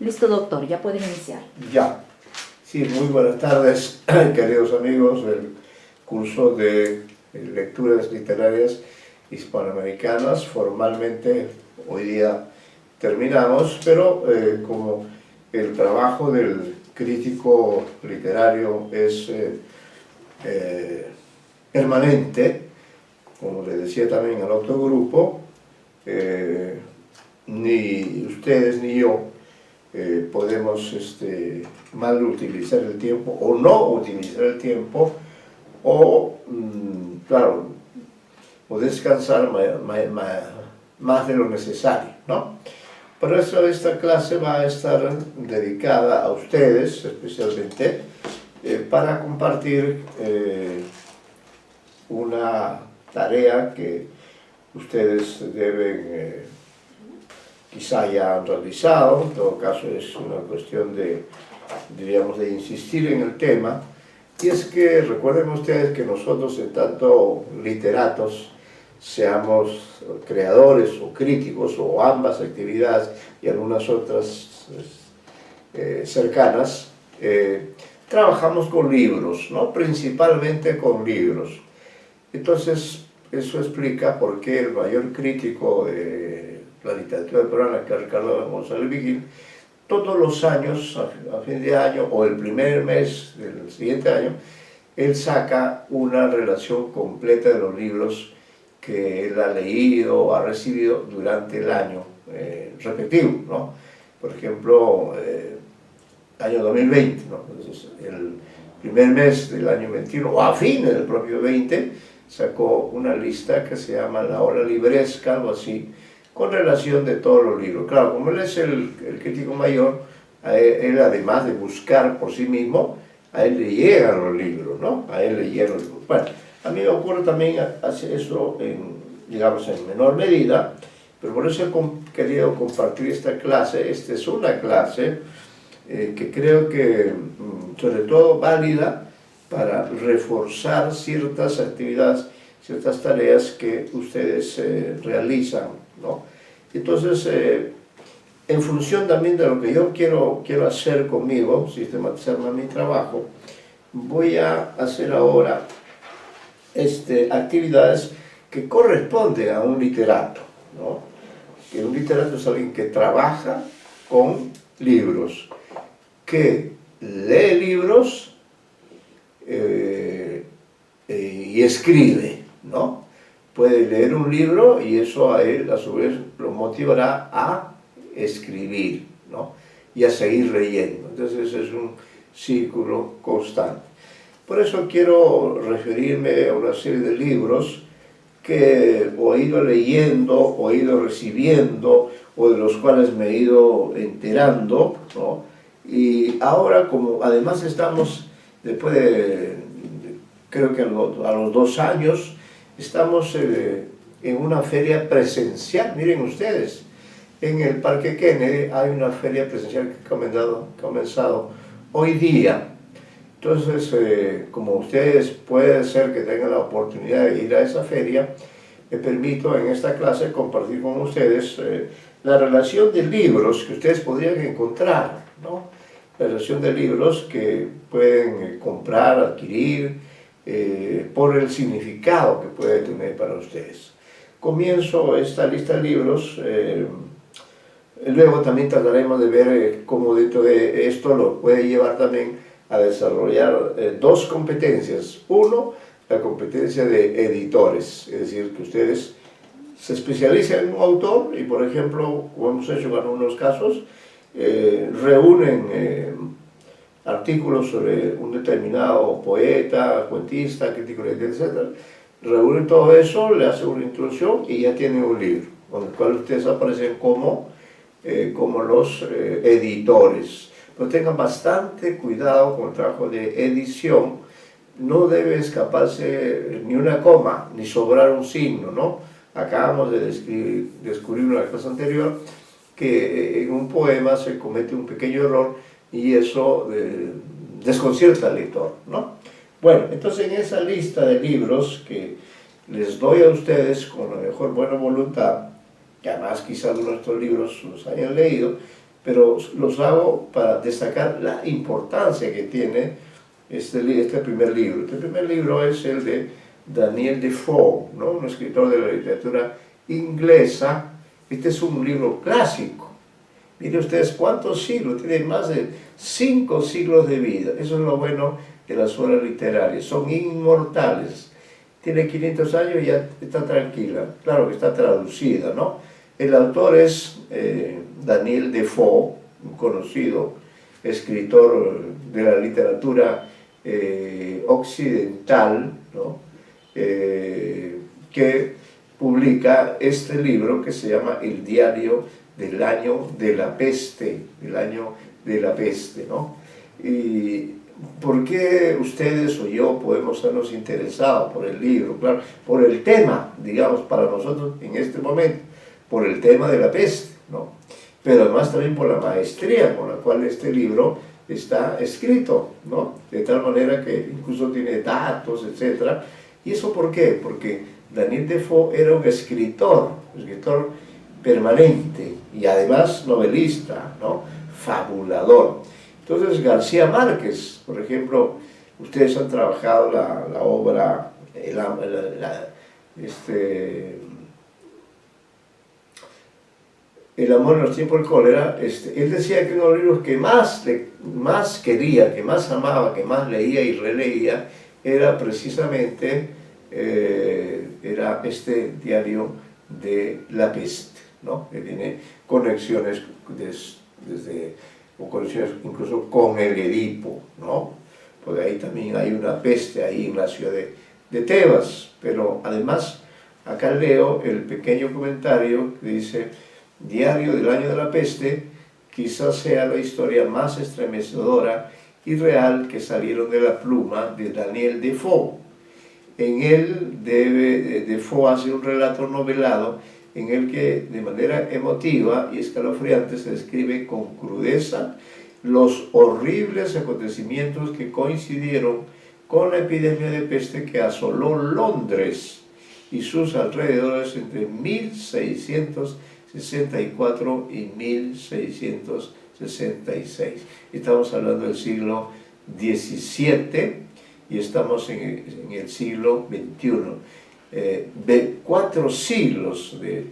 Listo, doctor, ya pueden iniciar. Ya. Sí, muy buenas tardes, queridos amigos del curso de lecturas literarias hispanoamericanas. Formalmente hoy día terminamos, pero como el trabajo del crítico literario es permanente, como le decía también al otro grupo, ni ustedes ni yo podemos mal utilizar el tiempo o no utilizar el tiempo o, claro, o descansar más de lo necesario, ¿no? Por eso esta clase va a estar dedicada a ustedes especialmente para compartir una tarea que ustedes deben quizá ya han realizado. En todo caso es una cuestión de, diríamos, de insistir en el tema, y es que recuerden ustedes que nosotros, en tanto literatos, seamos creadores o críticos o ambas actividades y algunas otras cercanas, trabajamos con libros, ¿no? Principalmente con libros. Entonces eso explica por qué el mayor crítico de la literatura peruana, que es Ricardo González Vigil, todos los años, a fin de año o el primer mes del siguiente año, él saca una relación completa de los libros que él ha leído o ha recibido durante el año respectivo, ¿no? Por ejemplo, año 2020, ¿no? Entonces, el primer mes del año 21, o a fines del propio 20, sacó una lista que se llama La Ola Libresca, algo así, con relación de todos los libros. Claro, como él es el crítico mayor, a él, además de buscar por sí mismo, a él le llegan los libros, ¿no? A él le llegan los libros. Bueno, a mí me ocurre también hacer eso, digamos, en menor medida, pero por eso he querido compartir esta clase. Esta es una clase que creo que, sobre todo, válida para reforzar ciertas actividades, ciertas tareas que ustedes realizan, ¿no? Entonces, en función también de lo que yo quiero hacer conmigo, sistematizar mi trabajo, voy a hacer ahora actividades que corresponden a un literato, ¿no? Que un literato es alguien que trabaja con libros, que lee libros y escribe, ¿no? Puede leer un libro y eso a él, a su vez, lo motivará a escribir, ¿no? Y a seguir leyendo. Entonces es un círculo constante. Por eso quiero referirme a una serie de libros que o he ido leyendo, o he ido recibiendo, o de los cuales me he ido enterando, ¿no? Y ahora, como además estamos, después de, creo que a los 2 años, estamos en una feria presencial. Miren ustedes, en el Parque Kennedy hay una feria presencial que ha comenzado hoy día. Entonces, como ustedes puede ser que tengan la oportunidad de ir a esa feria, me permito en esta clase compartir con ustedes la relación de libros que ustedes podrían encontrar, ¿no? La relación de libros que pueden comprar, adquirir, por el significado que puede tener para ustedes. Comienzo esta lista de libros. Luego también trataremos de ver cómo dentro de esto lo puede llevar también a desarrollar 2 competencias. Uno, la competencia de editores, es decir, que ustedes se especialicen en un autor y, por ejemplo, como hemos hecho en algunos casos, reúnen artículos sobre un determinado poeta, cuentista, crítico literario, etc. Reúnen todo eso, le hacen una introducción y ya tienen un libro, con el cual ustedes aparecen como los editores. Pero tengan bastante cuidado con el trabajo de edición. No debe escaparse ni una coma, ni sobrar un signo, ¿no? Acabamos de descubrir en la clase anterior que en un poema se comete un pequeño error y eso desconcierta al lector, ¿no? Bueno, entonces en esa lista de libros que les doy a ustedes con la mejor buena voluntad, que además quizás nuestros libros los hayan leído, pero los hago para destacar la importancia que tiene este primer libro. Este primer libro es el de Daniel Defoe, ¿no? Un escritor de la literatura inglesa. Este es un libro clásico. Miren ustedes cuántos siglos, tiene más de 5 siglos de vida. Eso es lo bueno de las obras literarias, son inmortales. Tiene 500 años y ya está tranquila. Claro que está traducida, ¿no? El autor es Daniel Defoe, un conocido escritor de la literatura occidental, ¿no? Que publica este libro que se llama El diario del año de la peste, el año de la peste, ¿no? Y ¿por qué ustedes o yo podemos sernos interesados por el libro? Claro, por el tema, digamos, para nosotros en este momento, por el tema de la peste, ¿no? Pero además también por la maestría con la cual este libro está escrito, ¿no? De tal manera que incluso tiene datos, etc. ¿Y eso por qué? Porque Daniel Defoe era un escritor permanente y además novelista, ¿no? Fabulador. Entonces García Márquez, por ejemplo, ustedes han trabajado la obra, El amor en los tiempos del cólera. Él decía que uno de los libros que más quería, que más amaba, que más leía y releía, era precisamente era este diario de la peste, ¿no? Que tiene conexiones o conexiones incluso con el Edipo, ¿no? Porque ahí también hay una peste ahí en la ciudad de Tebas. Pero además acá leo el pequeño comentario que dice: Diario del año de la peste, quizás sea la historia más estremecedora y real que salieron de la pluma de Daniel Defoe. En él Defoe hace un relato novelado en el que de manera emotiva y escalofriante se describe con crudeza los horribles acontecimientos que coincidieron con la epidemia de peste que asoló Londres y sus alrededores entre 1664 y 1666. Estamos hablando del siglo XVII y estamos en el siglo XXI. De 4 siglos de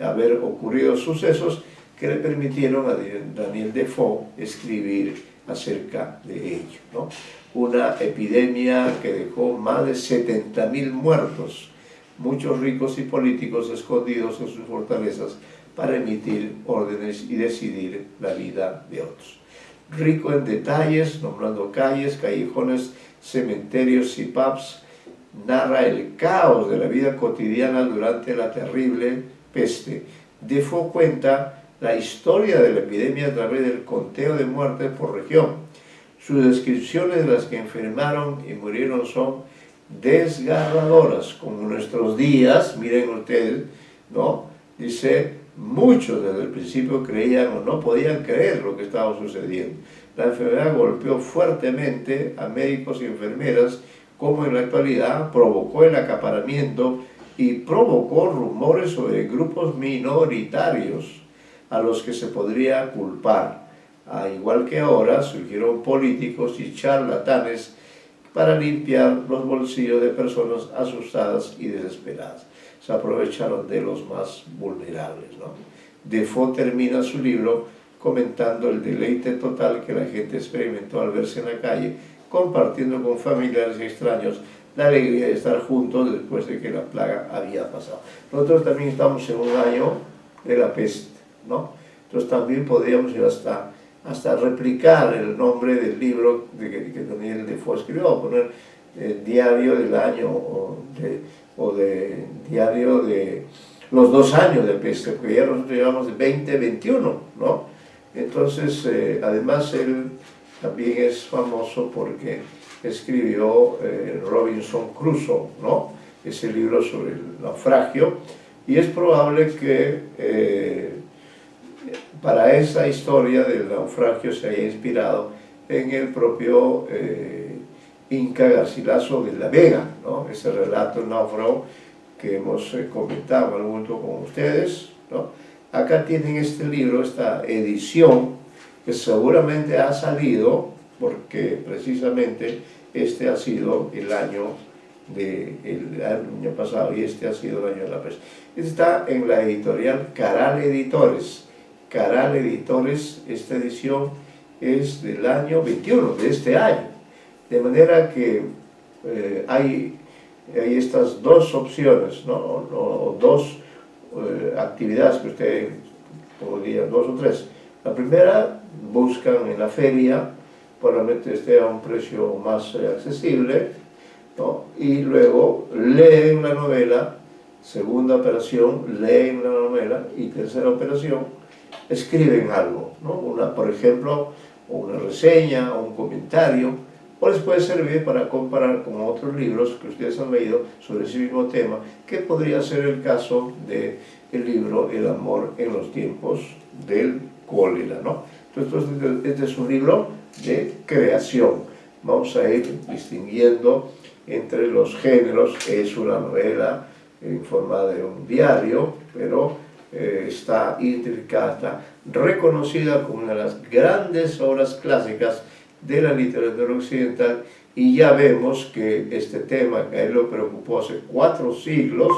haber ocurrido sucesos que le permitieron a Daniel Defoe escribir acerca de ello, ¿no? Una epidemia que dejó más de 70.000 muertos, muchos ricos y políticos escondidos en sus fortalezas para emitir órdenes y decidir la vida de otros. Rico en detalles, nombrando calles, callejones, cementerios y pubs, narra el caos de la vida cotidiana durante la terrible peste. Defoe cuenta la historia de la epidemia a través del conteo de muertes por región. Sus descripciones de las que enfermaron y murieron son desgarradoras, como nuestros días. Miren ustedes, ¿no? Dice: muchos desde el principio creían o no podían creer lo que estaba sucediendo. La enfermedad golpeó fuertemente a médicos y enfermeras, como en la actualidad provocó el acaparamiento y provocó rumores sobre grupos minoritarios a los que se podría culpar. Al igual que ahora, surgieron políticos y charlatanes para limpiar los bolsillos de personas asustadas y desesperadas. Se aprovecharon de los más vulnerables, ¿no? Defoe termina su libro comentando el deleite total que la gente experimentó al verse en la calle, compartiendo con familiares y extraños la alegría de estar juntos después de que la plaga había pasado. Nosotros también estamos en un año de la peste, ¿no? Entonces también podríamos ir hasta replicar el nombre del libro que Daniel Defoe escribió, poner diario del año o de diario de los 2 años de peste, porque ya nosotros llevamos de 2021, ¿no? Entonces, además él también es famoso porque escribió Robinson Crusoe, ¿no? Ese libro sobre el naufragio, y es probable que para esa historia del naufragio se haya inspirado en el propio Inca Garcilaso de la Vega, ¿no? Ese relato, el náufrago, que hemos comentado en algún momento con ustedes, ¿no? acá tienen este libro, esta edición, que seguramente ha salido porque precisamente este ha sido el año pasado y este ha sido el año de la peste. Este está en la editorial Caral Editores. Caral Editores, esta edición es del año 21, de este año. De manera que hay estas dos opciones, ¿no? O dos actividades que usted podría, dos o tres. La primera, buscan en la feria, probablemente esté a un precio más accesible, ¿no? Y luego leen la novela. Segunda operación, leen la novela. Y tercera operación, escriben algo, ¿no? Por ejemplo, una reseña o un comentario, o les puede servir para comparar con otros libros que ustedes han leído sobre ese mismo tema, que podría ser el caso del libro El amor en los tiempos del cólera, ¿no? Entonces, este es un libro de creación. Vamos a ir distinguiendo entre los géneros. Es una novela en forma de un diario, pero está identificada, está reconocida como una de las grandes obras clásicas de la literatura occidental, y ya vemos que este tema que a él lo preocupó hace 4 siglos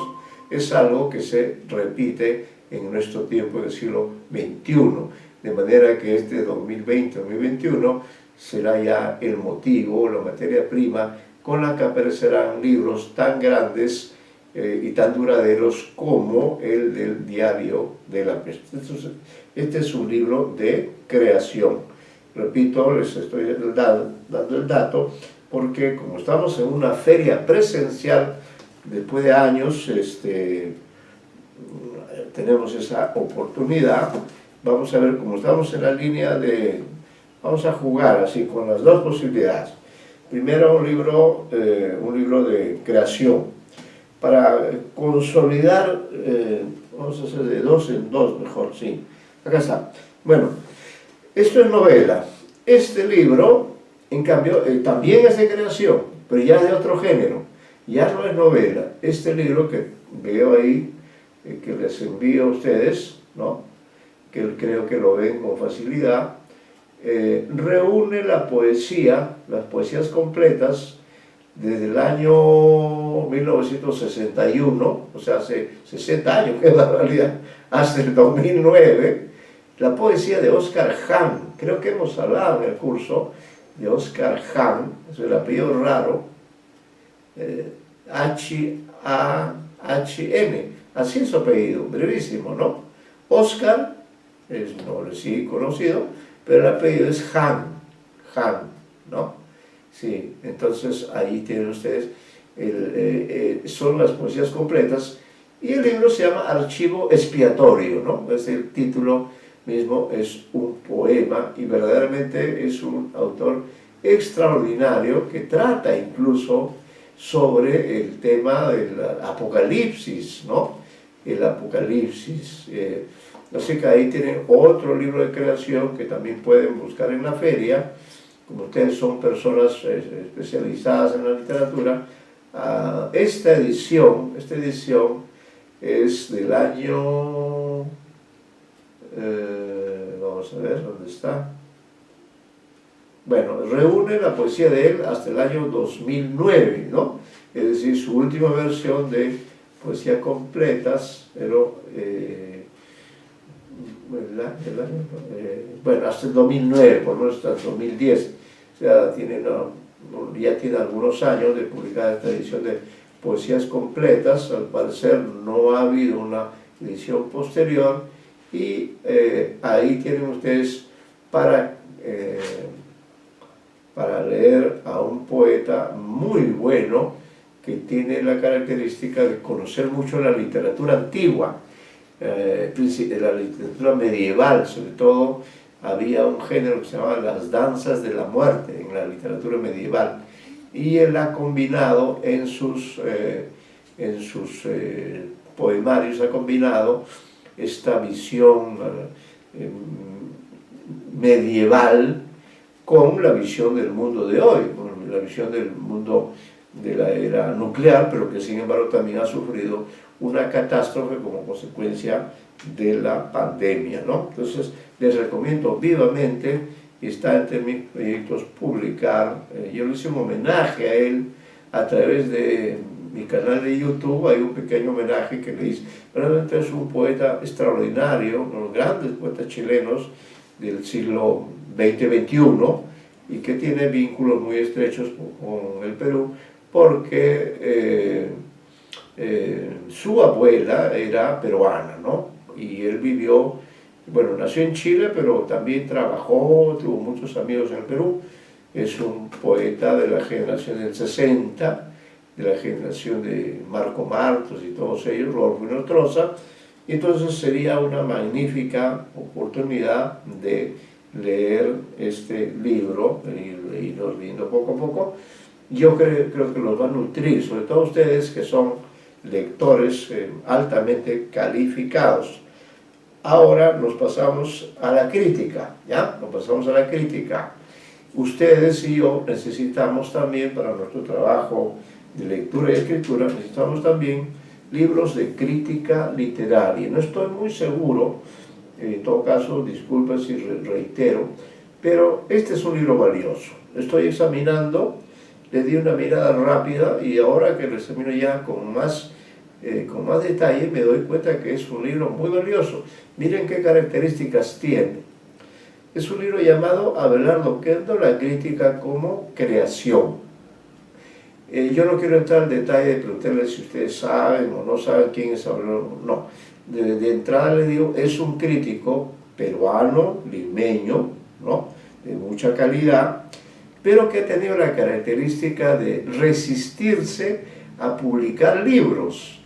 es algo que se repite en nuestro tiempo del siglo XXI, de manera que este 2020-2021 será ya el motivo, la materia prima con la que aparecerán libros tan grandes y tan duraderos como el del Diario de la Peste. Este es un libro de creación. Repito, les estoy dando el dato porque como estamos en una feria presencial, después de años tenemos esa oportunidad. Vamos a ver cómo estamos en la línea de... Vamos a jugar así con las dos posibilidades. Primero un libro de creación. Para consolidar, vamos a hacer de 2 en 2 mejor, sí. Acá está. Bueno, esto es novela. Este libro, en cambio, también es de creación, pero ya de otro género. Ya no es novela. Este libro que veo ahí, que les envío a ustedes, ¿no? Que creo que lo ven con facilidad, reúne la poesía, las poesías completas, desde el año 1961, o sea, hace 60 años, que es la realidad, hasta el 2009, la poesía de Oscar Hahn. Creo que hemos hablado en el curso de Oscar Hahn, es el apellido raro, H-A-H-N, así es su apellido, brevísimo, ¿no? Oscar es un nombre sí conocido, pero el apellido es Hahn, ¿no? Sí, entonces ahí tienen ustedes, son las poesías completas, y el libro se llama Archivo Expiatorio, ¿no? Es el título mismo, es un poema, y verdaderamente es un autor extraordinario que trata incluso sobre el tema del apocalipsis, ¿no? El apocalipsis. Así que ahí tienen otro libro de creación que también pueden buscar en la feria. Como ustedes son personas especializadas en la literatura, esta edición es del año, vamos a ver dónde está. Bueno, reúne la poesía de él hasta el año 2009, ¿no? Es decir, su última versión de poesía completas, pero bueno, hasta el 2009, por lo menos hasta el 2010, o sea, ya tiene algunos años de publicar esta edición de poesías completas. Al parecer no ha habido una edición posterior, y ahí tienen ustedes para leer a un poeta muy bueno que tiene la característica de conocer mucho la literatura antigua, la literatura medieval. Sobre todo había un género que se llamaba las danzas de la muerte en la literatura medieval, y él ha combinado en sus poemarios, ha combinado esta visión medieval con la visión del mundo de hoy, con la visión del mundo de la era nuclear, pero que sin embargo también ha sufrido una catástrofe como consecuencia de la pandemia, ¿no? Entonces, les recomiendo vivamente, está entre mis proyectos publicar, yo le hice un homenaje a él a través de mi canal de YouTube, hay un pequeño homenaje que le hice. Realmente es un poeta extraordinario, uno de los grandes poetas chilenos del siglo XX-XXI, y que tiene vínculos muy estrechos con el Perú, porque su abuela era peruana, ¿no? Y él vivió, bueno, nació en Chile, pero también trabajó, tuvo muchos amigos en el Perú. Es un poeta de la generación del 60, de la generación de Marco Martos y todos ellos, Rodolfo Nostroza, y entonces sería una magnífica oportunidad de leer este libro, irlo leyendo poco a poco. Yo creo que los va a nutrir, sobre todo ustedes que son lectores altamente calificados. Ahora nos pasamos a la crítica, ¿ya? Nos pasamos a la crítica. Ustedes y yo necesitamos también, para nuestro trabajo de lectura y escritura, necesitamos también libros de crítica literaria. No estoy muy seguro, en todo caso, disculpen si reitero, pero este es un libro valioso. Estoy examinando, le di una mirada rápida y ahora que lo examino ya con más detalle me doy cuenta que es un libro muy valioso. Miren qué características tiene. Es un libro llamado Abelardo Oquendo, la crítica como creación. Yo no quiero entrar en detalle de preguntarles si ustedes saben o no saben quién es Abelardo, no. De entrada les digo, es un crítico peruano, limeño, ¿no? De mucha calidad, pero que ha tenido la característica de resistirse a publicar libros,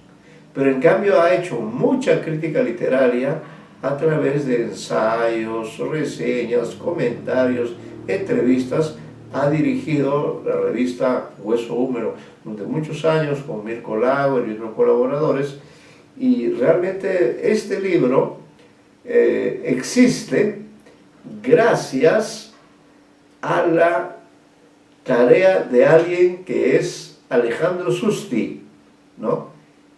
pero en cambio ha hecho mucha crítica literaria a través de ensayos, reseñas, comentarios, entrevistas. Ha dirigido la revista Hueso Húmedo durante muchos años con Mirko Lauer y otros colaboradores, y realmente este libro existe gracias a la tarea de alguien que es Alejandro Susti, ¿no?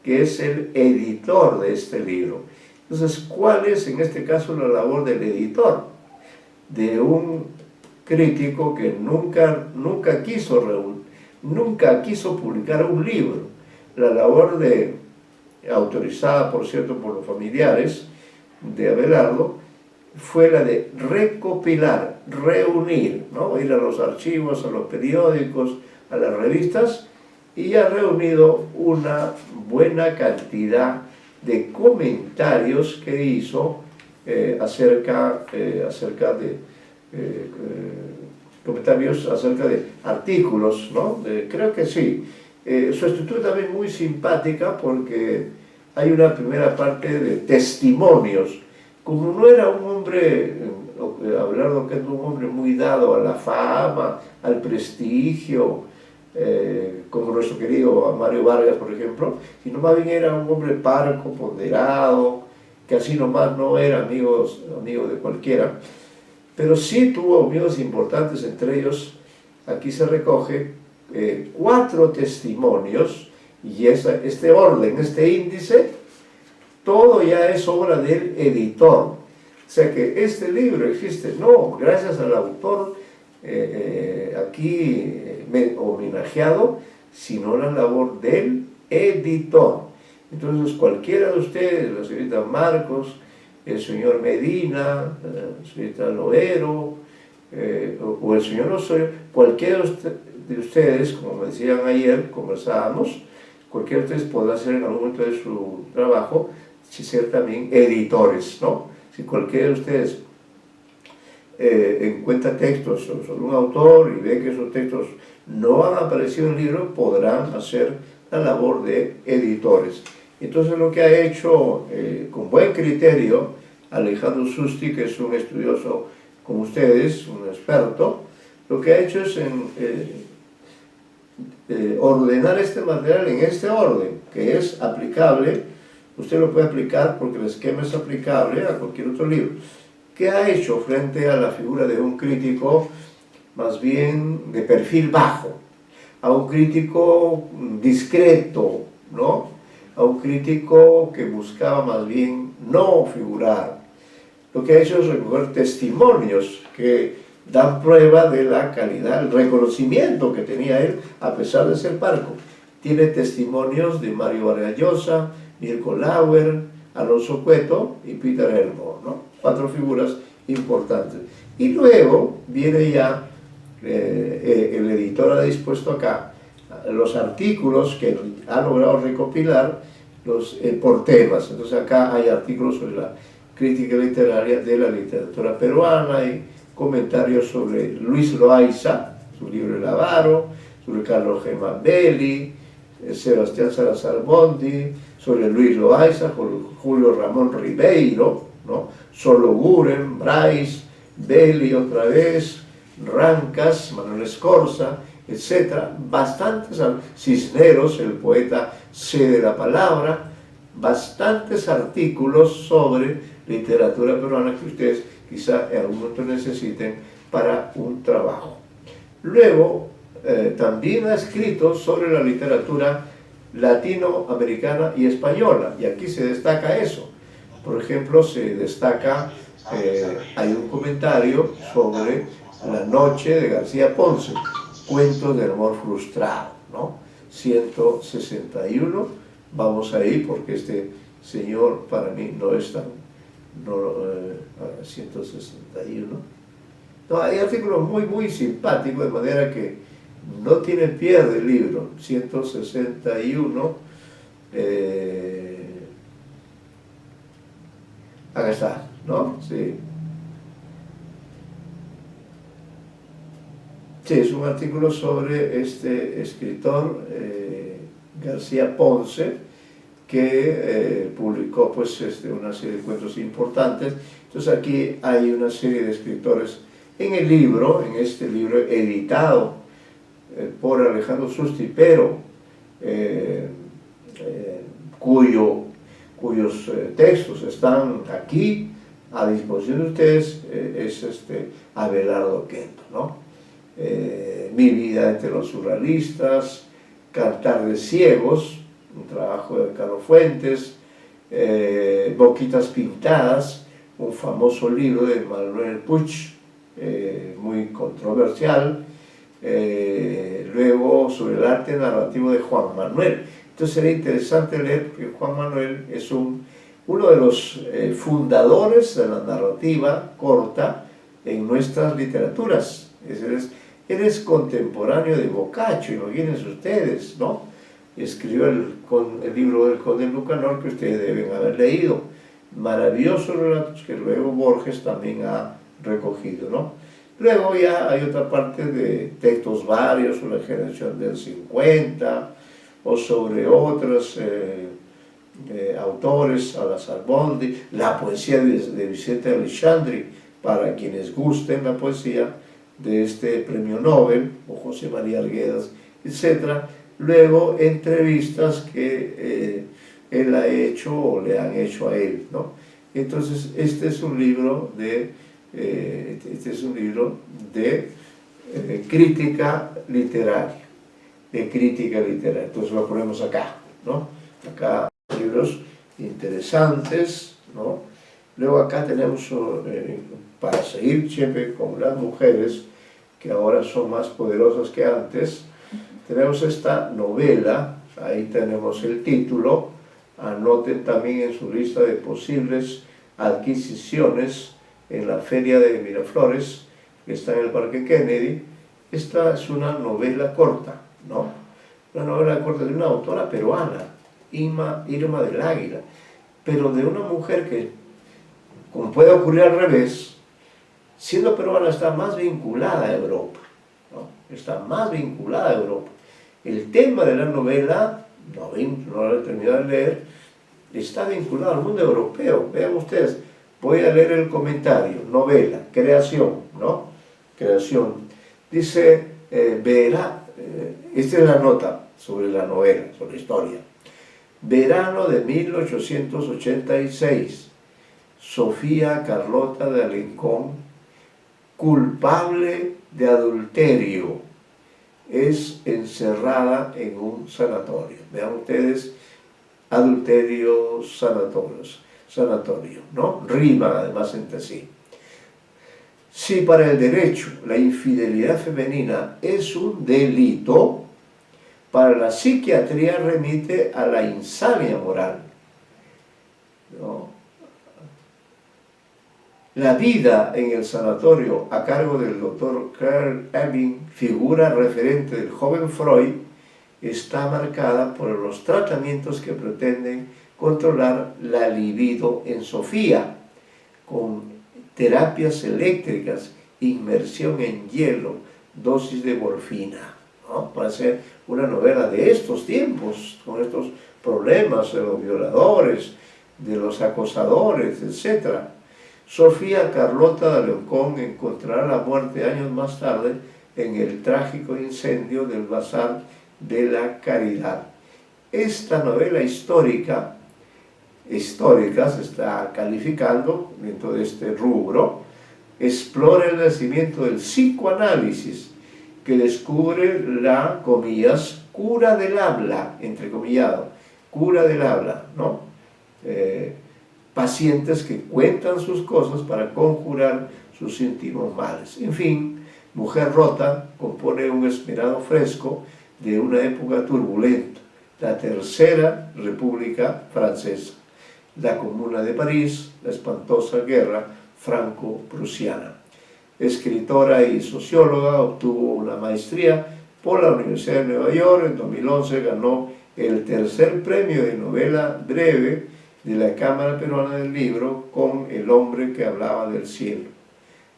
Que es el editor de este libro. Entonces, ¿cuál es en este caso la labor del editor? De un crítico que nunca quiso publicar un libro. La labor autorizada, por cierto, por los familiares de Abelardo, fue la de recopilar, reunir, ¿no? Ir a los archivos, a los periódicos, a las revistas, y ha reunido una buena cantidad de comentarios que hizo comentarios acerca de artículos, ¿no? Creo que sí. Su estructura también muy simpática porque hay una primera parte de testimonios. Como no era un hombre, Abelardo que es un hombre muy dado a la fama, al prestigio, como nuestro querido Mario Vargas, por ejemplo, sino más bien era un hombre parco, ponderado, que así nomás no era amigo de cualquiera, pero sí tuvo amigos importantes, entre ellos, aquí se recoge 4 testimonios, y este orden, este índice, todo ya es obra del editor. O sea que este libro existe, no gracias al autor aquí homenajeado, sino la labor del editor. Entonces cualquiera de ustedes, la señorita Marcos, el señor Medina, la señorita Loero, o el señor Osorio, cualquiera de ustedes, como me decían ayer, conversábamos, cualquiera de ustedes podrá ser en algún momento de su trabajo, si ser también editores, ¿no? Si cualquiera de ustedes encuentra textos sobre un autor y ve que esos textos no han aparecido en el libro, podrán hacer la labor de editores. Entonces lo que ha hecho con buen criterio Alejandro Susti, que es un estudioso como ustedes, un experto, lo que ha hecho es ordenar este material en este orden, que es aplicable. Usted lo puede aplicar porque el esquema es aplicable a cualquier otro libro. ¿Qué ha hecho frente a la figura de un crítico más bien de perfil bajo? A un crítico discreto, ¿no? a un crítico que buscaba más bien no figurar. Lo que ha hecho es recoger testimonios que dan prueba de la calidad, el reconocimiento que tenía él, a pesar de ser parco. Tiene testimonios de Mario Vargas Llosa, Mirko Lauer, Alonso Cueto y Peter Elmore, ¿no? 4 figuras importantes. Y luego viene ya, el editor ha dispuesto acá los artículos que ha logrado recopilar por temas. Entonces acá hay artículos sobre la crítica literaria de la literatura peruana, hay comentarios sobre Luis Loaiza, su libro El Avaro, sobre Carlos G. Mambelli, Sebastián Salazar Bondi, sobre Luis Loaiza, Julio Ramón Ribeiro, ¿no? Solo Guren, Bryce, Belli otra vez, Rancas, Manuel Escorza, etc. Bastantes, Cisneros, el poeta cede la palabra, bastantes artículos sobre literatura peruana que ustedes quizá en algún momento necesiten para un trabajo. Luego, también ha escrito sobre la literatura latinoamericana y española, y aquí se destaca eso. Por ejemplo, se destaca, hay un comentario sobre La Noche de García Ponce, Cuentos del Amor Frustrado, ¿no? 161, vamos ahí porque este señor para mí no es tan, 161. No, hay artículos muy simpáticos, de manera que no tiene pierde el libro. 161, acá está, ¿no? Sí. Sí, es un artículo sobre este escritor, García Ponce, que publicó pues, una serie de cuentos importantes. Entonces aquí hay una serie de escritores en el libro, en este libro editado por Alejandro Sustipero, cuyos textos están aquí a disposición de ustedes, es Abelardo Quento, ¿no? Mi vida entre los surrealistas, Cantar de Ciegos, un trabajo de Carlos Fuentes, Boquitas Pintadas, un famoso libro de Manuel Puig, muy controversial, luego sobre el arte narrativo de Juan Manuel. Entonces sería interesante leer, porque Juan Manuel es uno de los fundadores de la narrativa corta en nuestras literaturas. Él es contemporáneo de Boccaccio, imagínense ustedes, ¿no? Escribió el libro del Conde Lucanor, que ustedes deben haber leído. Maravillosos relatos que luego Borges también ha recogido, ¿no? Luego ya hay otra parte de textos varios sobre la generación del 50 o sobre otros autores, Salazar Bondi, la poesía de Vicente Aleixandri, para quienes gusten la poesía de este premio Nobel, o José María Arguedas, etc. Luego entrevistas que él ha hecho o le han hecho a él, ¿no? Entonces este es un libro de crítica literaria, entonces lo ponemos acá, ¿no? Acá libros interesantes, ¿no? Luego acá tenemos, para seguir siempre con las mujeres, que ahora son más poderosas que antes, tenemos esta novela, ahí tenemos el título, anoten también en su lista de posibles adquisiciones en la Feria de Miraflores, que está en el Parque Kennedy. Esta es una novela corta, ¿no? Una novela corta de una autora peruana, Irma del Águila, pero de una mujer que, como puede ocurrir al revés, siendo peruana está más vinculada a Europa, ¿no? Está más vinculada a Europa. El tema de la novela, no la he terminado de leer, está vinculado al mundo europeo. Vean ustedes, voy a leer el comentario, novela, creación, ¿no? Creación. Dice, esta es la nota sobre la novela, sobre la historia. Verano de 1886, Sofía Carlota de Alarcón, culpable de adulterio, es encerrada en un sanatorio. Vean ustedes, adulterio, sanatorio, ¿no? Riman además entre sí. Si para el derecho la infidelidad femenina es un delito, para la psiquiatría remite a la insania moral, ¿no? La vida en el sanatorio a cargo del doctor Karl Ebing, figura referente del joven Freud, está marcada por los tratamientos que pretenden controlar la libido en Sofía, con terapias eléctricas, inmersión en hielo, dosis de morfina, ¿no? Parece una novela de estos tiempos, con estos problemas de los violadores, de los acosadores, etc. Sofía Carlota de Alarcón encontrará la muerte años más tarde en el trágico incendio del Bazar de la Caridad. Esta novela histórica se está calificando dentro de este rubro, explora el nacimiento del psicoanálisis, que descubre la, comillas, cura del habla, entrecomillado, cura del habla, ¿no? Pacientes que cuentan sus cosas para conjurar sus íntimos males. En fin, Mujer Rota compone un esmerado fresco de una época turbulenta, la Tercera República Francesa, la Comuna de París, la espantosa guerra franco-prusiana. Escritora y socióloga, obtuvo una maestría por la Universidad de Nueva York. En 2011 ganó el tercer premio de novela breve de la Cámara Peruana del Libro con El hombre que hablaba del cielo.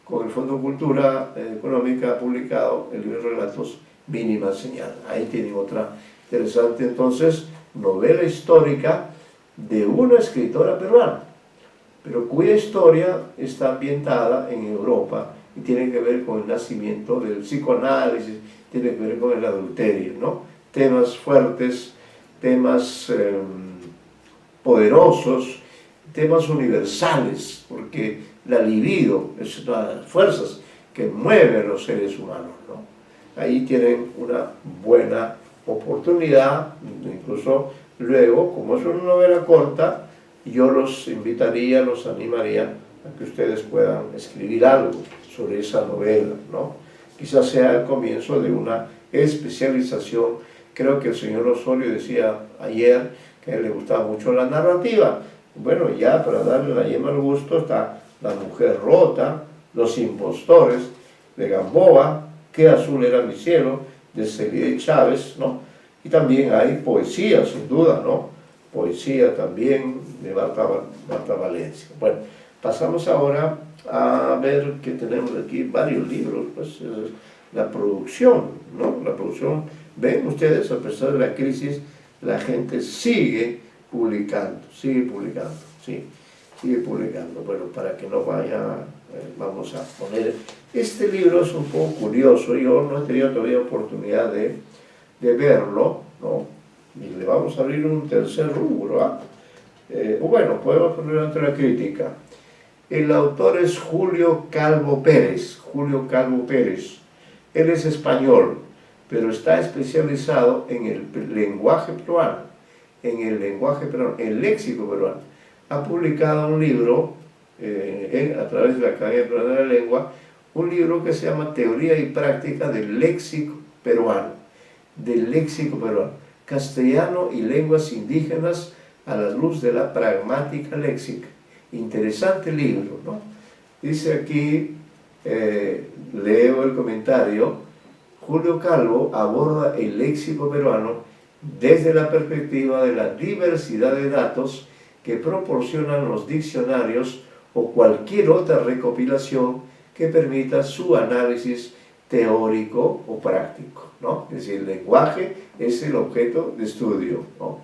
Con el Fondo de Cultura Económica ha publicado el libro de relatos Mínima Señal. Ahí tienen otra interesante, entonces, novela histórica de una escritora peruana, pero cuya historia está ambientada en Europa y tiene que ver con el nacimiento del psicoanálisis, tiene que ver con el adulterio, ¿no? Temas fuertes, temas poderosos, temas universales, porque la libido es una de las fuerzas que mueve a los seres humanos, ¿no? Ahí tienen una buena oportunidad, incluso luego, como es una novela corta, yo los invitaría, los animaría a que ustedes puedan escribir algo sobre esa novela, ¿no? Quizás sea el comienzo de una especialización. Creo que el señor Osorio decía ayer que a él le gustaba mucho la narrativa. Bueno, ya para darle la yema al gusto está La Mujer Rota, Los Impostores, de Gamboa, Qué azul era mi cielo, de Celide Chávez, ¿no? Y también hay poesía, sin duda, ¿no? Poesía también de Marta Valencia. Bueno, pasamos ahora a ver que tenemos aquí varios libros, pues la producción, ¿no? La producción, ven ustedes, a pesar de la crisis, la gente sigue publicando, sí, sigue publicando. Bueno, para que no vaya, vamos a poner, este libro es un poco curioso, yo no he tenido todavía oportunidad de verlo, ¿no? Y le vamos a abrir un tercer rubro, ¿ah? Bueno, podemos poner otra crítica. El autor es Julio Calvo Pérez. Él es español, pero está especializado en el lenguaje peruano, el léxico peruano. Ha publicado un libro a través de la Academia Peruana de la Lengua, un libro que se llama Teoría y Práctica del Léxico Peruano, castellano y lenguas indígenas a la luz de la pragmática léxica. Interesante libro, ¿no? Dice aquí, leo el comentario, Julio Calvo aborda el léxico peruano desde la perspectiva de la diversidad de datos que proporcionan los diccionarios o cualquier otra recopilación que permita su análisis teórico o práctico, ¿no? Es decir, el lenguaje es el objeto de estudio, ¿no?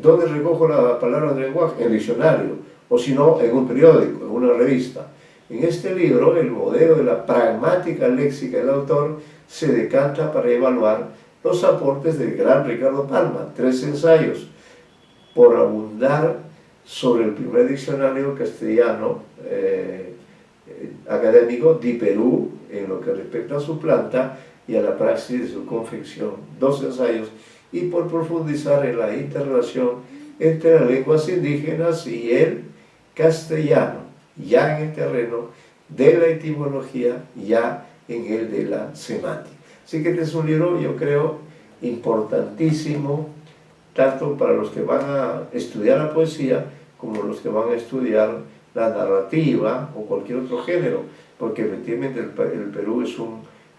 ¿Dónde recojo la palabra de lenguaje? En el diccionario, o si no, en un periódico, en una revista. En este libro, el modelo de la pragmática léxica del autor se decanta para evaluar los aportes del gran Ricardo Palma, 3 ensayos, por abundar sobre el primer diccionario castellano académico de Perú en lo que respecta a su planta y a la praxis de su confección. 2 ensayos y por profundizar en la interrelación entre las lenguas indígenas y el castellano, ya en el terreno de la etimología, ya en el de la semántica. Así que este es un libro, yo creo, importantísimo, tanto para los que van a estudiar la poesía, como los que van a estudiar la narrativa o cualquier otro género, porque efectivamente el Perú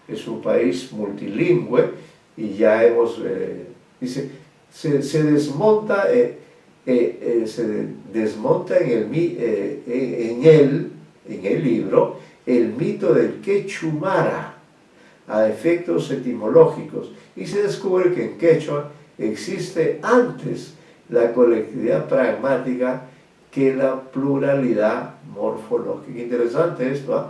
es un país multilingüe y ya hemos, dice, se desmonta en el libro el mito del quechumara a efectos etimológicos y se descubre que en quechua existe antes la colectividad pragmática que la pluralidad morfológica. Interesante esto, ¿eh?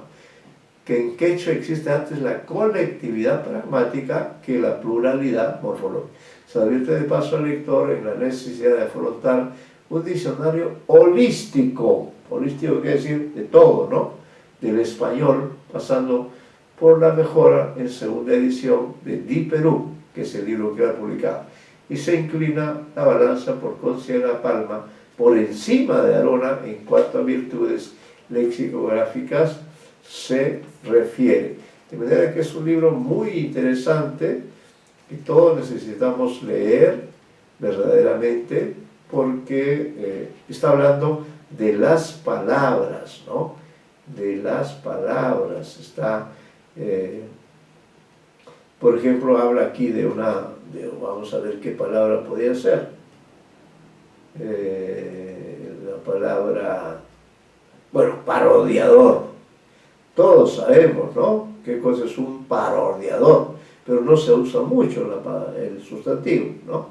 Que en quechua existe antes la colectividad pragmática que la pluralidad morfológica. Se advierte de paso al lector en la necesidad de afrontar un diccionario holístico. Holístico quiere decir de todo, ¿no? Del español, pasando por la mejora en segunda edición de Di Perú, que es el libro que va publicado. Y se inclina la balanza por considerar a Palma por encima de Arona en cuanto a virtudes lexicográficas se refiere. De manera que es un libro muy interesante que todos necesitamos leer verdaderamente porque está hablando de las palabras, ¿no? De las palabras. Está, por ejemplo, habla aquí de vamos a ver qué palabra podría ser. La palabra, bueno, parodiador. Todos sabemos, ¿no?, qué cosa es un parodiador, pero no se usa mucho el sustantivo, ¿no?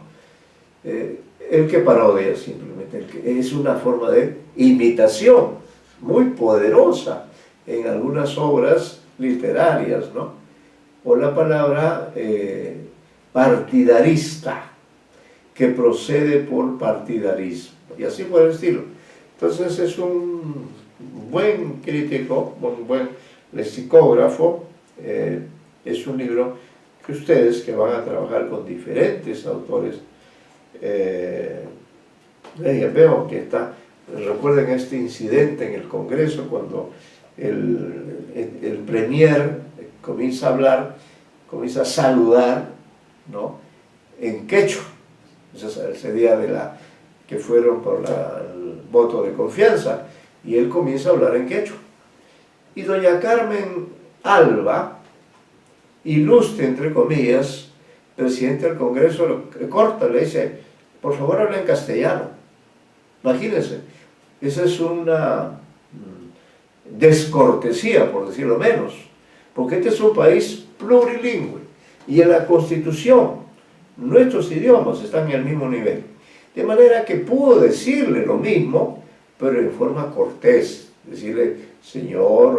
El que parodia simplemente, es una forma de imitación muy poderosa en algunas obras literarias, ¿no? O la palabra partidarista, que procede por partidarismo, y así por el estilo. Entonces es un buen crítico, un buen lexicógrafo. Es un libro que ustedes que van a trabajar con diferentes autores, veo que recuerden este incidente en el Congreso cuando el premier comienza a hablar, comienza a saludar, ¿no?, en quechua. Ese día que fueron por el voto de confianza, y él comienza a hablar en quechua. Y doña Carmen Alba, ilustre entre comillas, presidente del Congreso, lo corta, le dice: por favor habla en castellano. Imagínense, esa es una descortesía, por decirlo menos, porque este es un país plurilingüe y en la Constitución nuestros idiomas están en el mismo nivel, de manera que pudo decirle lo mismo, pero en forma cortés, decirle: señor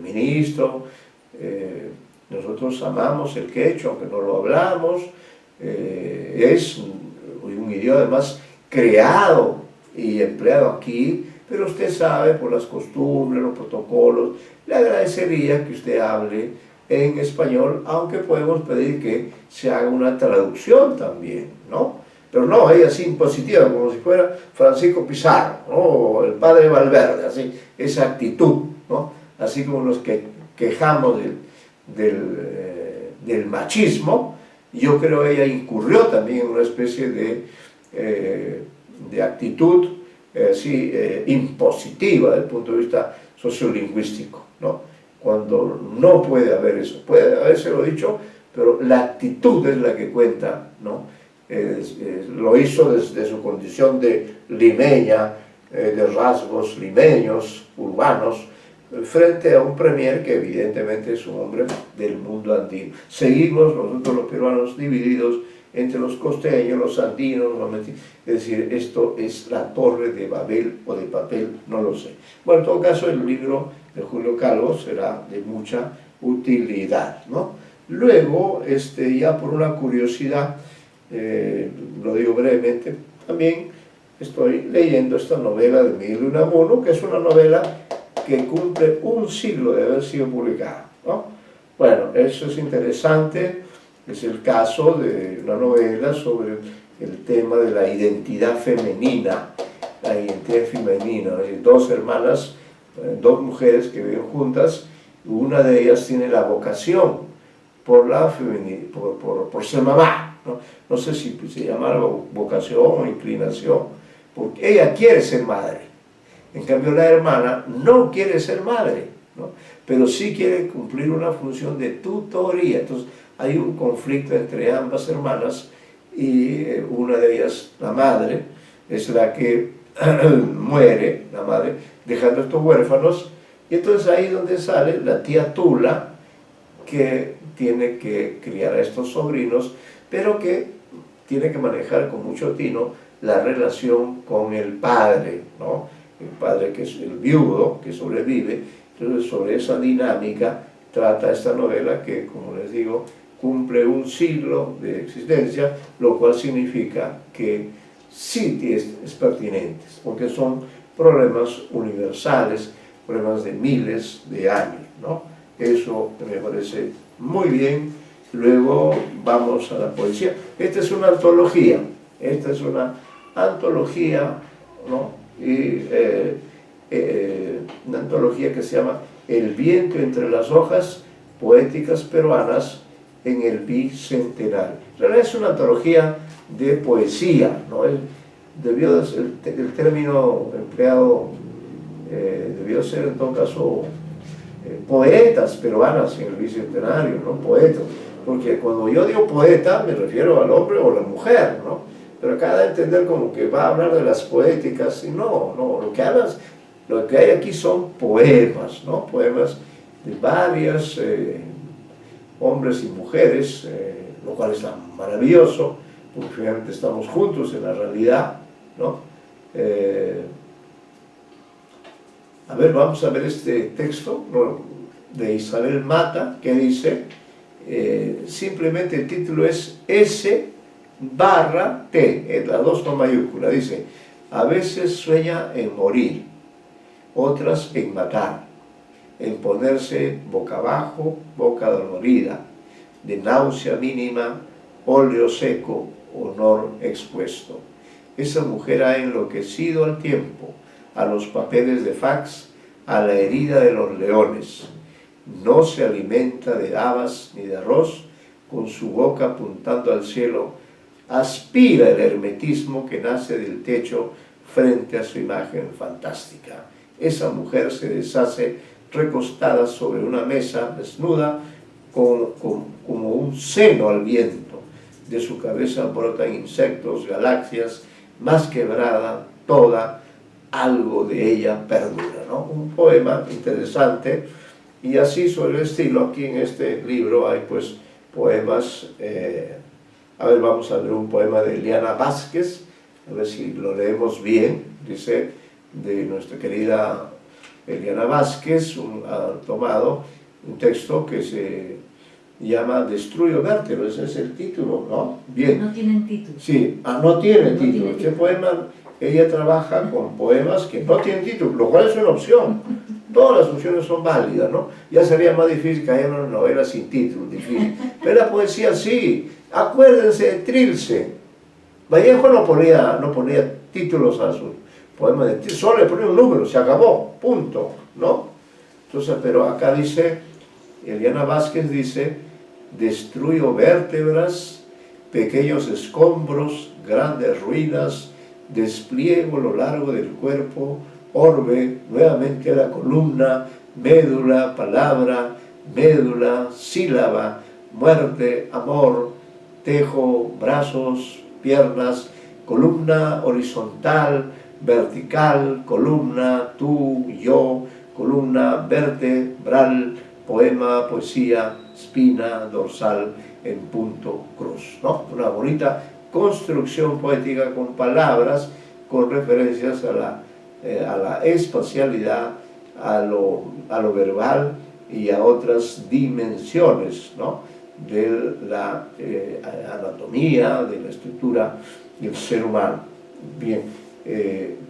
ministro, nosotros amamos el quechua, aunque no lo hablamos, es un idioma además creado y empleado aquí, pero usted sabe, por las costumbres, los protocolos, le agradecería que usted hable en español, aunque podemos pedir que se haga una traducción también, ¿no? Pero no, ella así impositiva, como si fuera Francisco Pizarro, ¿no?, o el padre Valverde, así, esa actitud, ¿no?, así como los que quejamos del machismo. Yo creo que ella incurrió también en una especie de actitud impositiva desde el punto de vista sociolingüístico, ¿no?, cuando no puede haber eso. Puede habérselo dicho, pero la actitud es la que cuenta, ¿no? Lo hizo desde su condición de limeña, de rasgos limeños, urbanos, frente a un premier que evidentemente es un hombre del mundo andino. Seguimos nosotros los peruanos divididos entre los costeños, los andinos, es decir, esto es la torre de Babel o de papel, no lo sé. Bueno, en todo caso, el libro de Julio Calvo será de mucha utilidad, ¿no? Luego, ya por una curiosidad, lo digo brevemente, también estoy leyendo esta novela de Miguel de Unamuno, que es una novela que cumple un siglo de haber sido publicada, ¿no? Bueno, eso es interesante. Es el caso de una novela sobre el tema de la identidad femenina, dos hermanas, dos mujeres que viven juntas, una de ellas tiene la vocación por ser mamá, ¿no? No sé si se llama vocación o inclinación, porque ella quiere ser madre. En cambio la hermana no quiere ser madre, ¿no? Pero sí quiere cumplir una función de tutoría. Entonces hay un conflicto entre ambas hermanas y una de ellas, la madre, es la que muere, la madre, dejando estos huérfanos, y entonces ahí es donde sale la tía Tula, que tiene que criar a estos sobrinos, pero que tiene que manejar con mucho tino la relación con el padre, ¿no? El padre que es el viudo, que sobrevive. Entonces sobre esa dinámica trata esta novela que, como les digo, cumple un siglo de existencia, lo cual significa que sí es pertinente, porque son problemas universales, problemas de miles de años, ¿no? Eso me parece muy bien. Luego vamos a la poesía. Esta es una antología, ¿no? Y, una antología que se llama El viento entre las hojas, poéticas peruanas en el bicentenario. En realidad es una antología de poesía, ¿no? El término empleado debió ser en todo caso poetas peruanas en el bicentenario, ¿no? Poetas, porque cuando yo digo poeta me refiero al hombre o la mujer, ¿no? Pero acá da a entender como que va a hablar de las poéticas, y no, lo que hay aquí son poemas, ¿no? Poemas de varios hombres y mujeres, lo cual es maravilloso, porque finalmente estamos juntos en la realidad, ¿no? A ver, vamos a ver este texto, ¿no?, de Isabel Mata, que dice, simplemente el título es S/T, las dos con mayúscula, dice, a veces sueña en morir, otras en matar, en ponerse boca abajo, boca dolorida, de náusea mínima, óleo seco, honor expuesto. Esa mujer ha enloquecido al tiempo, a los papeles de fax, a la herida de los leones. No se alimenta de habas ni de arroz, con su boca apuntando al cielo, aspira el hermetismo que nace del techo frente a su imagen fantástica. Esa mujer se deshace recostada sobre una mesa desnuda, como un seno al viento. De su cabeza brotan insectos, galaxias, más quebrada, toda, algo de ella perdura, ¿no? Un poema interesante, y así sobre el estilo. Aquí en este libro hay pues poemas, a ver, vamos a ver un poema de Eliana Vázquez, a ver si lo leemos bien. Dice, de nuestra querida Eliana Vázquez, ha tomado un texto que se llama Destruyo Vértebro, ese es el título, ¿no? Bien. No tienen título. Sí, no tiene título. Este poema, ella trabaja con poemas que no tienen título, lo cual es una opción. Todas las opciones son válidas, ¿no? Ya sería más difícil que haya una novela sin título, difícil. Pero la poesía sí. Acuérdense de Trilce. Vallejo no ponía títulos a sus poemas de Trilce, solo le ponía un número, se acabó, punto, ¿no? Entonces, pero acá dice, Eliana Vázquez dice, destruyo vértebras, pequeños escombros, grandes ruinas, despliego lo largo del cuerpo, orbe, nuevamente la columna, médula, palabra, médula, sílaba, muerte, amor, tejo, brazos, piernas, columna horizontal, vertical, columna, tú, yo, columna vertebral, poema, poesía, espina, dorsal, en punto, cruz, ¿no? Una bonita construcción poética con palabras, con referencias a la espacialidad, a lo verbal y a otras dimensiones, ¿no?, de la anatomía, de la estructura del ser humano. Bien,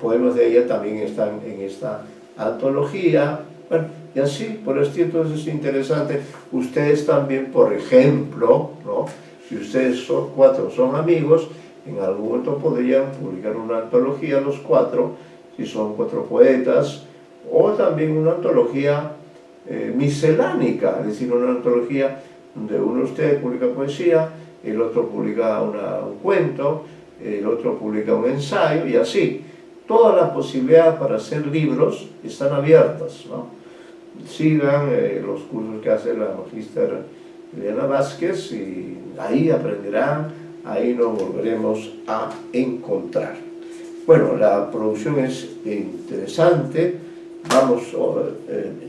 poemas de ella también están en esta antología. Bueno, Y así, por esto entonces es interesante. Ustedes también, por ejemplo, ¿no? Si ustedes son 4 son amigos, en algún momento podrían publicar una antología los 4, si son 4 poetas, o también una antología miscelánica, es decir, una antología donde uno de ustedes publica poesía, el otro publica un cuento, el otro publica un ensayo, y así. Todas las posibilidades para hacer libros están abiertas, ¿no? Sigan los cursos que hace la magíster Eliana Vázquez y ahí aprenderán, ahí nos volveremos a encontrar. Bueno, la producción es interesante, vamos,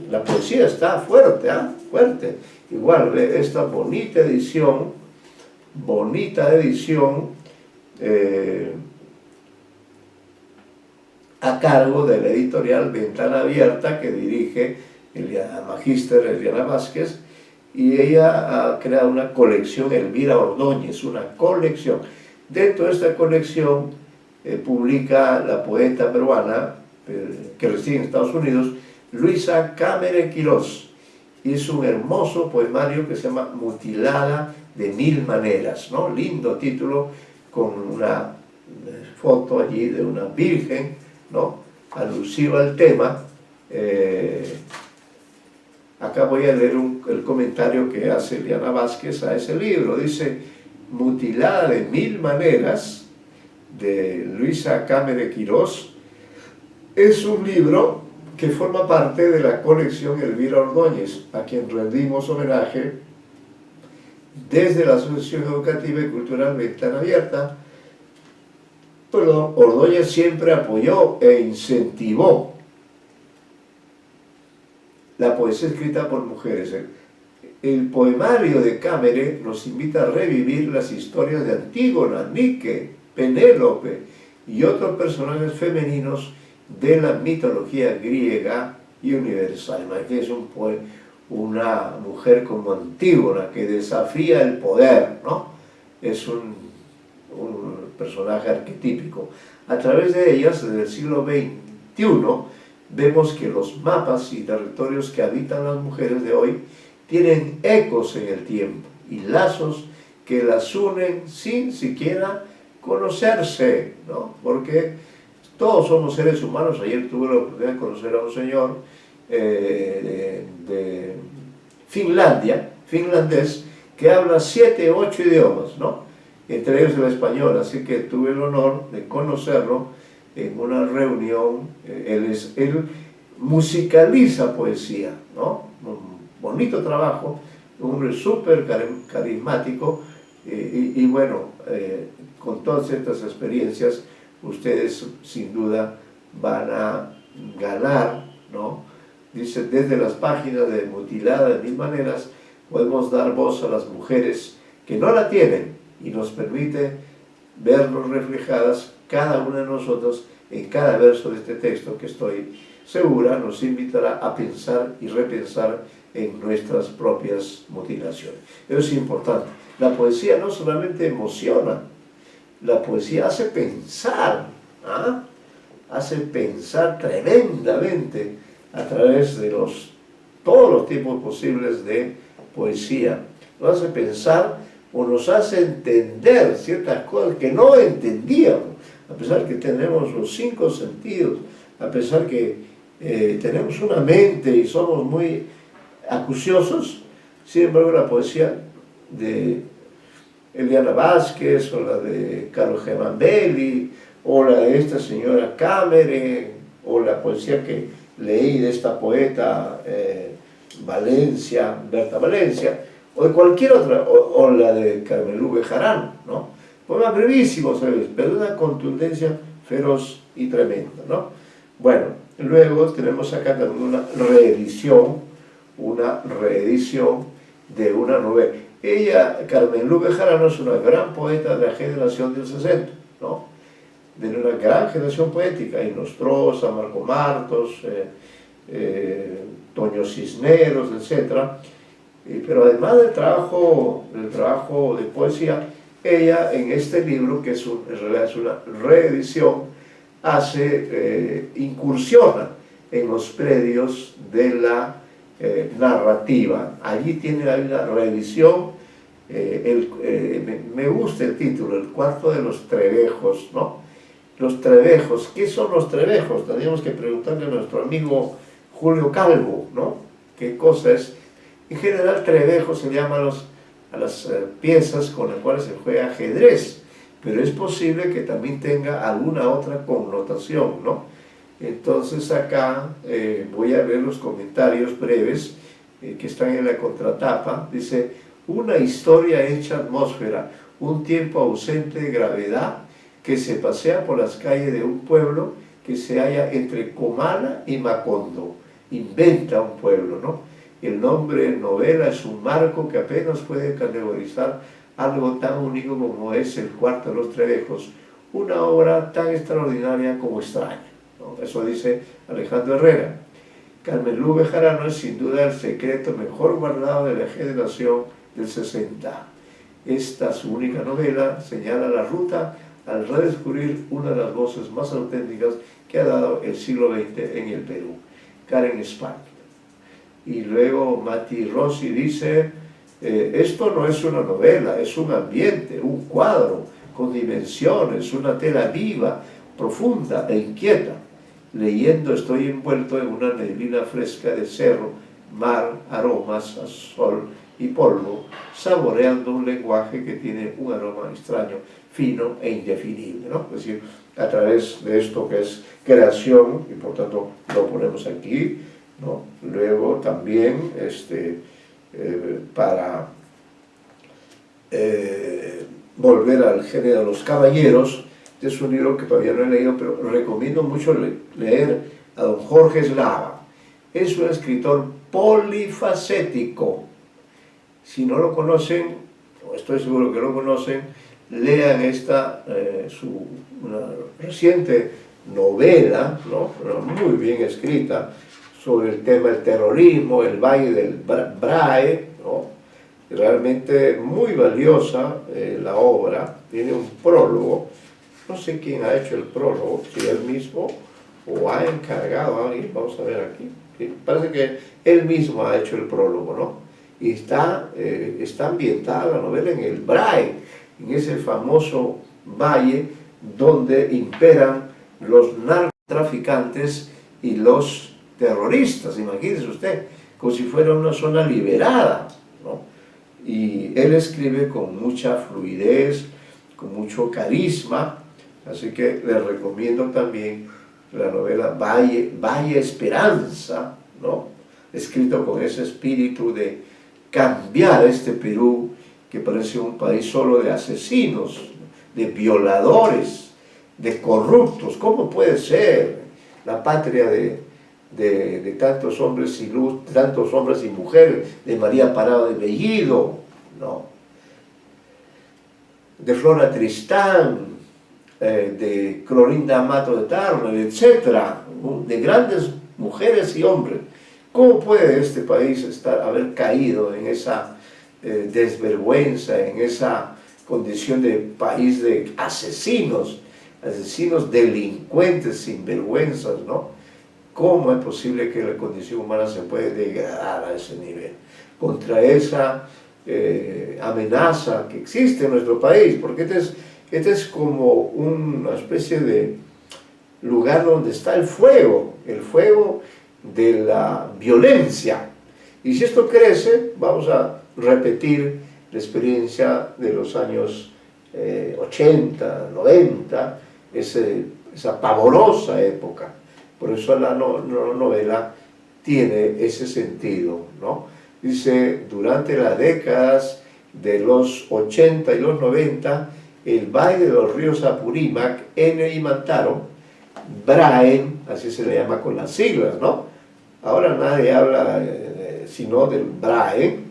la poesía está fuerte, fuerte. Igual ve esta bonita edición a cargo de la editorial Ventana Abierta, que dirige la magíster Eliana Vázquez, y ella ha creado una colección, Elvira Ordóñez, una colección. Dentro de esta colección publica la poeta peruana que reside en Estados Unidos, Luisa Cámara Quirós. Hizo un hermoso poemario que se llama Mutilada de Mil Maneras, ¿no? Lindo título, con una foto allí de una virgen, ¿no? Alusiva al tema. Acá voy a leer el comentario que hace Eliana Vázquez a ese libro. Dice: Mutilada de Mil Maneras, de Luisa Cámara Quirós, es un libro que forma parte de la colección Elvira Ordóñez, a quien rendimos homenaje desde la Asociación Educativa y Cultural Ventana Abierta. Pero Ordóñez siempre apoyó e incentivó la poesía escrita por mujeres. El poemario de Cámara nos invita a revivir las historias de Antígona, Nike, Penélope y otros personajes femeninos de la mitología griega y universal. Imagínense una mujer como Antígona que desafía el poder, ¿no? Es un personaje arquetípico. A través de ellas, desde el siglo XXI, vemos que los mapas y territorios que habitan las mujeres de hoy tienen ecos en el tiempo y lazos que las unen sin siquiera conocerse, ¿no? Porque todos somos seres humanos. Ayer tuve la oportunidad de conocer a un señor de Finlandia, finlandés, que habla 7 u 8 idiomas, ¿no? Entre ellos el español, así que tuve el honor de conocerlo en una reunión. Él musicaliza poesía, ¿no? Un bonito trabajo, un hombre súper carismático, y bueno, con todas estas experiencias ustedes sin duda van a ganar, ¿no? Dice: desde las páginas de Mutilada de Mil Maneras podemos dar voz a las mujeres que no la tienen y nos permite vernos reflejadas cada una de nosotros en cada verso de este texto, que estoy segura nos invitará a pensar y repensar en nuestras propias mutilaciones. Eso es importante. La poesía no solamente emociona, la poesía hace pensar, ¿ah? Hace pensar tremendamente a través de todos los tipos posibles de poesía. Nos hace pensar o nos hace entender ciertas cosas que no entendíamos, a pesar que tenemos los 5 sentidos, a pesar que tenemos una mente y somos muy acuciosos. Sin embargo, la poesía de Eliana Vázquez, o la de Carlos Gemambelli, o la de esta señora Cámara, o la poesía que leí de esta poeta Berta Valencia, o de cualquier otra, o la de Carmelú Bejarano, ¿no? Poemas brevísimos, ¿sabes? Pero de una contundencia feroz y tremenda, ¿no? Bueno, luego tenemos acá también una reedición de una novela. Ella, Carmelú Bejarano, es una gran poeta de la generación del 60, ¿no? De una gran generación poética, y Nostroza, Marco Martos, Toño Cisneros, etc. Pero además del trabajo de poesía, ella en este libro, que en realidad es una reedición, incursiona en los predios de la narrativa. Allí tiene una revisión. Me gusta el título, El cuarto de los trebejos, ¿no? Los trebejos, ¿qué son los trebejos? Tendríamos que preguntarle a nuestro amigo Julio Calvo, ¿no? ¿Qué cosa es? En general, trebejo se llama a las piezas con las cuales se juega ajedrez, pero es posible que también tenga alguna otra connotación, ¿no? Entonces acá voy a ver los comentarios breves que están en la contratapa. Dice: una historia hecha atmósfera, un tiempo ausente de gravedad que se pasea por las calles de un pueblo que se halla entre Comala y Macondo. Inventa un pueblo, ¿no? El nombre novela es un marco que apenas puede categorizar algo tan único como es El cuarto de los trebejos, una obra tan extraordinaria como extraña, ¿no? Eso dice Alejandro Herrera. Carmen Luz Bejarano es sin duda el secreto mejor guardado de la generación del 60. Esta, su única novela, señala la ruta al redescubrir una de las voces más auténticas que ha dado el siglo XX en el Perú. Karen España. Y luego Mati Rossi dice: esto no es una novela, es un ambiente, un cuadro con dimensiones, una tela viva, profunda e inquieta. Leyendo estoy envuelto en una neblina fresca de cerro, mar, aromas, sol y polvo, saboreando un lenguaje que tiene un aroma extraño, fino e indefinible, ¿no? Es decir, a través de esto que es creación, y por tanto lo ponemos aquí, ¿no? Luego también para volver al género de los caballeros. Este es un libro que todavía no he leído, pero recomiendo mucho leer a don Jorge Eslava. Es un escritor polifacético. Si no lo conocen, o estoy seguro que lo conocen, lean esta, una reciente novela, ¿no? Muy bien escrita, sobre el tema del terrorismo, el Valle del Brae, ¿no? Realmente muy valiosa la obra. Tiene un prólogo. No sé quién ha hecho el prólogo, si él mismo o ha encargado a alguien. Vamos a ver aquí. Parece que él mismo ha hecho el prólogo, ¿no? Y está ambientada la novela en el Brae, en ese famoso valle donde imperan los narcotraficantes y los terroristas. Imagínese usted, como si fuera una zona liberada, ¿no? Y él escribe con mucha fluidez, con mucho carisma. Así que les recomiendo también la novela Valle Esperanza, ¿no? Escrito con ese espíritu de cambiar este Perú, que parece un país solo de asesinos, de violadores, de corruptos. ¿Cómo puede ser la patria de tantos hombres y tantos hombres y mujeres, de María Parado de Bellido, ¿no? De Flora Tristán, de Clorinda Mato de Turner, etcétera, de grandes mujeres y hombres? ¿Cómo puede este país haber caído en esa desvergüenza, en esa condición de país de asesinos delincuentes, sinvergüenzas, ¿no? ¿Cómo es posible que la condición humana se puede degradar a ese nivel? Contra esa amenaza que existe en nuestro país, porque este es como una especie de lugar donde está el fuego de la violencia. Y si esto crece, vamos a repetir la experiencia de los años 80, 90, esa pavorosa época. Por eso la novela tiene ese sentido, ¿no? Dice: durante las décadas de los 80 y los 90, el valle de los ríos Apurímac, Ene y Mantaro, Braen, así se le llama con las siglas, ¿no? Ahora nadie habla sino del Braen.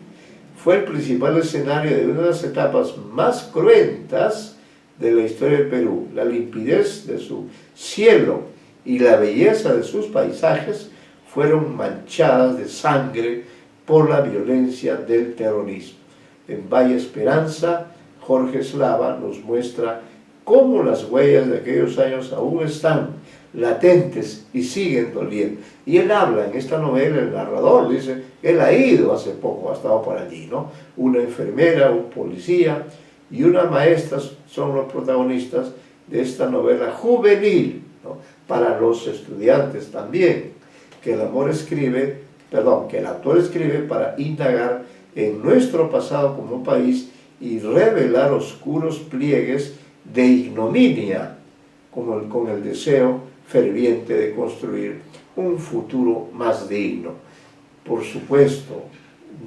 Fue el principal escenario de una de las etapas más cruentas de la historia del Perú. La limpidez de su cielo y la belleza de sus paisajes fueron manchadas de sangre por la violencia del terrorismo. En Valle Esperanza, Jorge Eslava nos muestra cómo las huellas de aquellos años aún están latentes y siguen doliendo. Y él habla en esta novela, el narrador dice, él ha ido hace poco, ha estado por allí, ¿no? Una enfermera, un policía y una maestra son los protagonistas de esta novela juvenil, ¿no? Para los estudiantes también, que el autor escribe para indagar en nuestro pasado como país y revelar oscuros pliegues de ignominia, con el deseo ferviente de construir un futuro más digno. Por supuesto,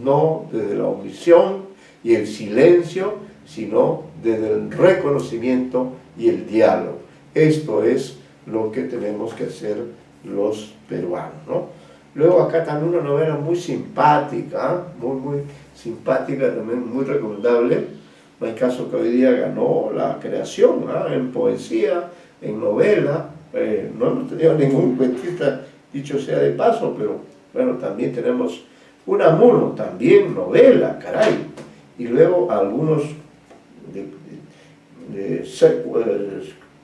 no desde la omisión y el silencio, sino desde el reconocimiento y el diálogo. Esto es lo que tenemos que hacer los peruanos, ¿no? Luego acá también una novela muy simpática, muy simpática, también muy recomendable. No hay caso que hoy día ganó la creación, ¿eh? En poesía, en novela. No hemos tenido ningún cuentista, dicho sea de paso, pero bueno, también tenemos Unamuno, también novela, caray. Y luego algunos de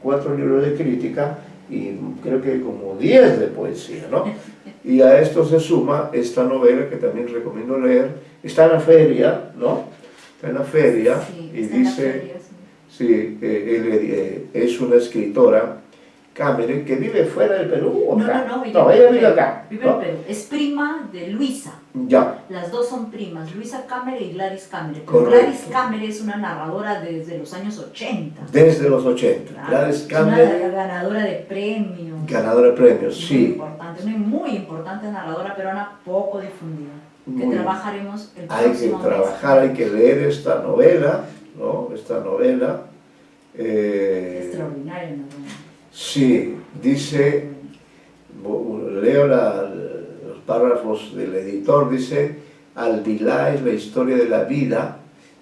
4 libros de crítica y creo que como 10 de poesía, ¿no? Y a esto se suma esta novela que también recomiendo leer. Está en la feria, ¿no? Está en la feria, sí, y dice, feria, sí, es una escritora, Cameron, que vive fuera del Perú. No, ella vive acá. Vive en Perú. Es prima de Luisa. Ya. Las dos son primas, Luisa Cameron y Gladys Cameron. Correcto. Gladys Cameron es una narradora desde los años 80. Desde los 80. Claro. Gladys Cameron. Es una ganadora de premios. Ganadora de premios, sí. Importante, una muy importante narradora peruana, poco difundida. Que trabajaremos el próximo mes. Hay que leer esta novela, ¿no? Esta novela. Extraordinaria novela. Sí, dice, leo los párrafos del editor, dice, Aldilá es la historia de la vida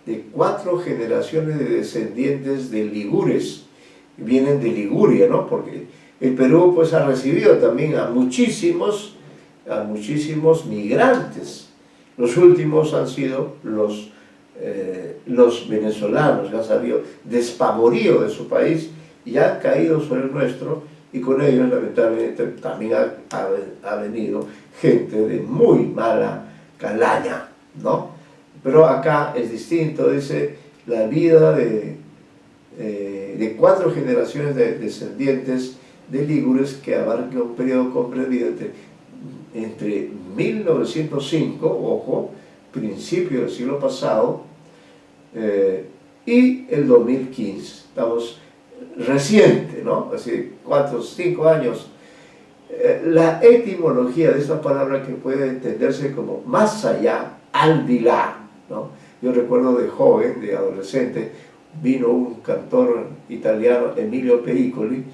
de 4 generaciones de descendientes de ligures, que vienen de Liguria, ¿no? Porque el Perú pues ha recibido también a muchísimos migrantes. Los últimos han sido los venezolanos, que han salido despavoridos de su país y han caído sobre el nuestro, y con ellos lamentablemente también ha venido gente de muy mala calaña, ¿no? Pero acá es distinto, dice, la vida de 4 generaciones de descendientes de ligures que abarca un periodo comprendido entre 1905, ojo, principio del siglo pasado, y el 2015. Estamos reciente, ¿no? Así 4 o 5 años. La etimología de esta palabra, que puede entenderse como más allá, Aldilá, ¿no? Yo recuerdo de joven, de adolescente, vino un cantor italiano, Emilio Pericoli,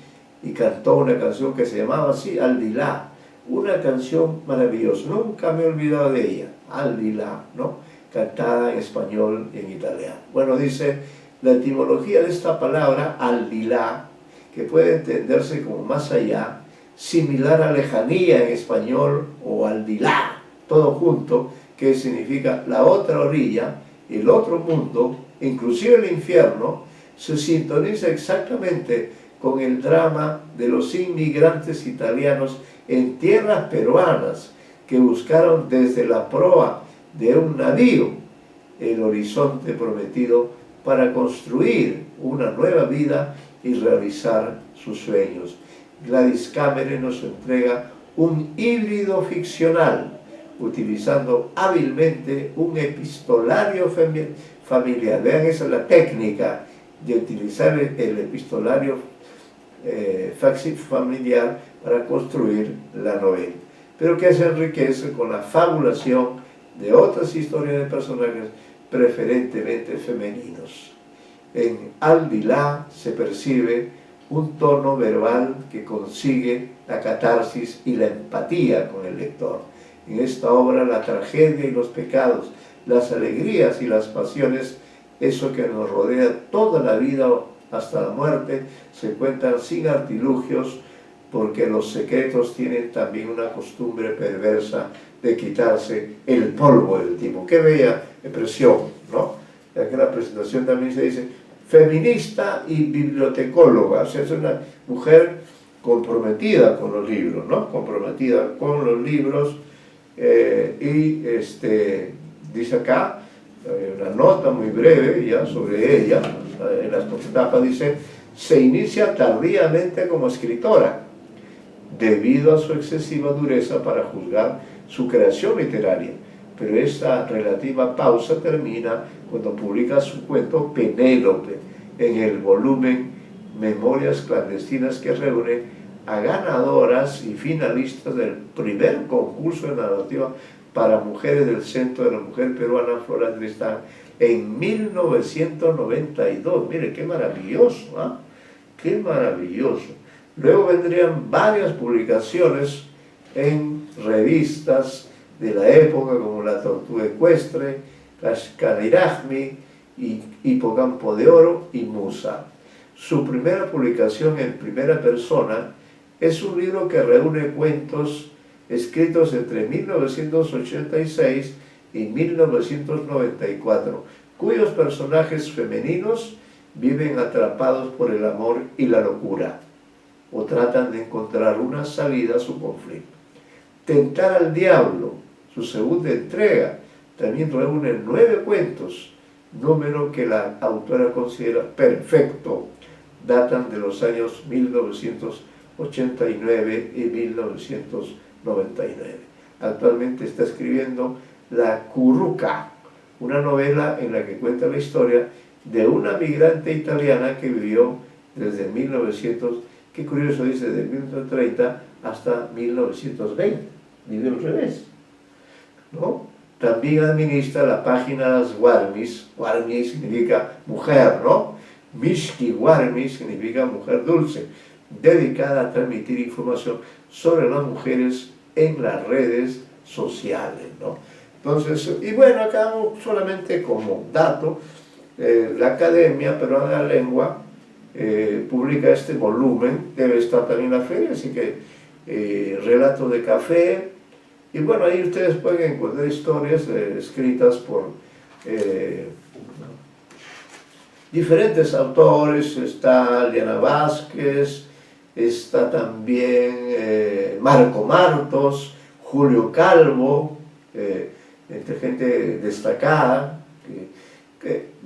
y cantó una canción que se llamaba así, Aldilá, una canción maravillosa, nunca me he olvidado de ella, Aldilá, ¿no? Cantada en español y en italiano. Bueno, dice la etimología de esta palabra, Aldilá, que puede entenderse como más allá, similar a lejanía en español, o Aldilá, todo junto, que significa la otra orilla, el otro mundo, inclusive el infierno, se sintoniza exactamente con el drama de los inmigrantes italianos en tierras peruanas, que buscaron desde la proa de un navío el horizonte prometido para construir una nueva vida y realizar sus sueños. Gladys Cameron nos entrega un híbrido ficcional, utilizando hábilmente un epistolario familiar. Vean, esa es la técnica de utilizar el epistolario familiar para construir la novela, pero que se enriquece con la fabulación de otras historias de personajes preferentemente femeninos. En Aldilá se percibe un tono verbal que consigue la catarsis y la empatía con el lector. En esta obra la tragedia y los pecados, las alegrías y las pasiones, eso que nos rodea toda la vida hasta la muerte, se cuentan sin artilugios, porque los secretos tienen también una costumbre perversa de quitarse el polvo del tipo. Qué bella expresión, ¿no? Aquí en la presentación también se dice feminista y bibliotecóloga, o sea, es una mujer comprometida con los libros, ¿no? Comprometida con los libros, y dice acá, una nota muy breve ya sobre ella, en las etapas dice: se inicia tardíamente como escritora, debido a su excesiva dureza para juzgar su creación literaria, pero esta relativa pausa termina cuando publica su cuento Penélope en el volumen Memorias clandestinas, que reúne a ganadoras y finalistas del primer concurso de narrativa para mujeres del Centro de la Mujer Peruana Flora Tristán en 1992. Mire, qué maravilloso, ¿eh? Qué maravilloso. Luego vendrían varias publicaciones en revistas de la época, como La Tortuga Ecuestre, Caniragmi, Hipocampo de Oro y Musa. Su primera publicación en primera persona es un libro que reúne cuentos escritos entre 1986 y 1994, cuyos personajes femeninos viven atrapados por el amor y la locura, o tratan de encontrar una salida a su conflicto. Tentar al diablo, su segunda entrega, también reúne 9 cuentos, número que la autora considera perfecto. Datan de los años 1989 y 1999. Actualmente está escribiendo La Curruca, una novela en la que cuenta la historia de una migrante italiana que vivió desde 1900, qué curioso dice, de 1930 hasta 1920, vivió al revés, ¿no? También administra la página Las Guarmis. Guarmi significa mujer, ¿no? Mishki Guarmi significa mujer dulce, dedicada a transmitir información sobre las mujeres en las redes sociales, ¿no? Entonces, y bueno, acá solamente como dato, la Academia Peruana de la Lengua publica este volumen, debe estar también en la feria, así que Relatos de Café, y bueno, ahí ustedes pueden encontrar historias escritas por diferentes autores. Está Liana Vázquez, está también Marco Martos, Julio Calvo, entre gente destacada,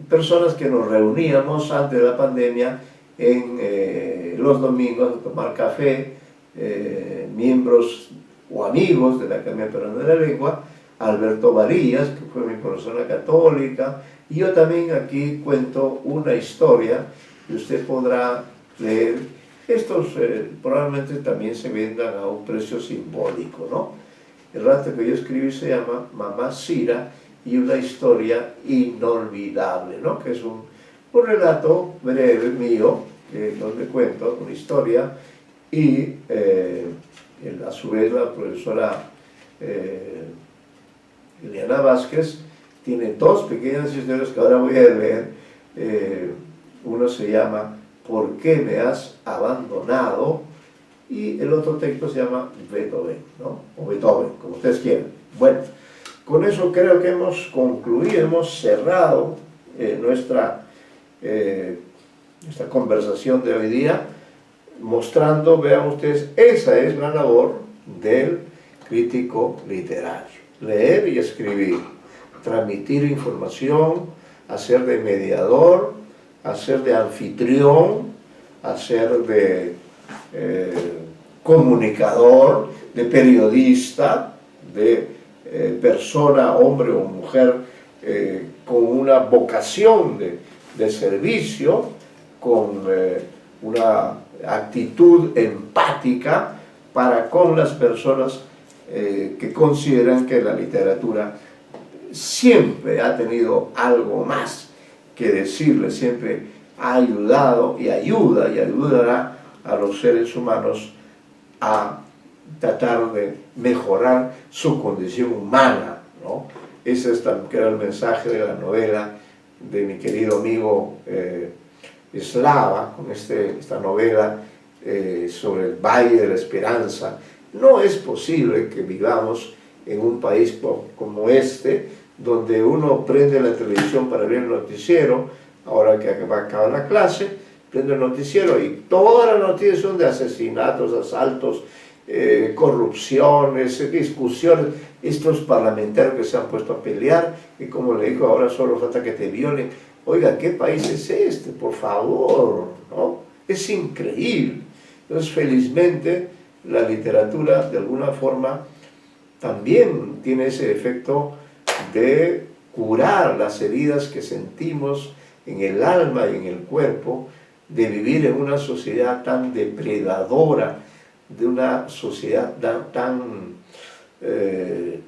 personas que nos reuníamos antes de la pandemia en los domingos a tomar café, miembros o amigos de la Academia Peruana de la Lengua, Alberto Varillas, que fue mi profesora católica, y yo también aquí cuento una historia que usted podrá leer. Estos probablemente también se vendan a un precio simbólico, ¿no? El relato que yo escribí se llama Mamá Cira y una historia inolvidable, ¿no? Que es un relato breve mío, donde cuento una historia, y a su vez la profesora Liana Vázquez tiene 2 pequeñas historias que ahora voy a leer. Uno se llama ¿Por qué me has abandonado? Y el otro texto se llama Beethoven, ¿no? O Beethoven, como ustedes quieran. Bueno, con eso creo que hemos concluido, hemos cerrado nuestra conversación de hoy día, mostrando, vean ustedes, esa es la labor del crítico literario: leer y escribir, transmitir información, hacer de mediador, hacer de anfitrión, hacer de comunicador, de periodista, de persona, hombre o mujer, con una vocación de servicio, con una actitud empática para con las personas que consideran que la literatura siempre ha tenido algo más que decirles, siempre ha ayudado y ayuda y ayudará a los seres humanos a tratar de mejorar su condición humana, ¿no? Ese que era el mensaje de la novela de mi querido amigo Slava, con esta novela sobre el Valle de la Esperanza. No es posible que vivamos en un país como este, donde uno prende la televisión para ver el noticiero, ahora que va a acabar la clase, prendo el noticiero y todas las noticias son de asesinatos, asaltos, corrupciones, discusiones, estos parlamentarios que se han puesto a pelear y como le digo, ahora solo falta que te violen. Oiga, ¿qué país es este? Por favor, ¿no? Es increíble. Entonces, felizmente, la literatura, de alguna forma, también tiene ese efecto de curar las heridas que sentimos en el alma y en el cuerpo, de vivir en una sociedad tan depredadora, de una sociedad tan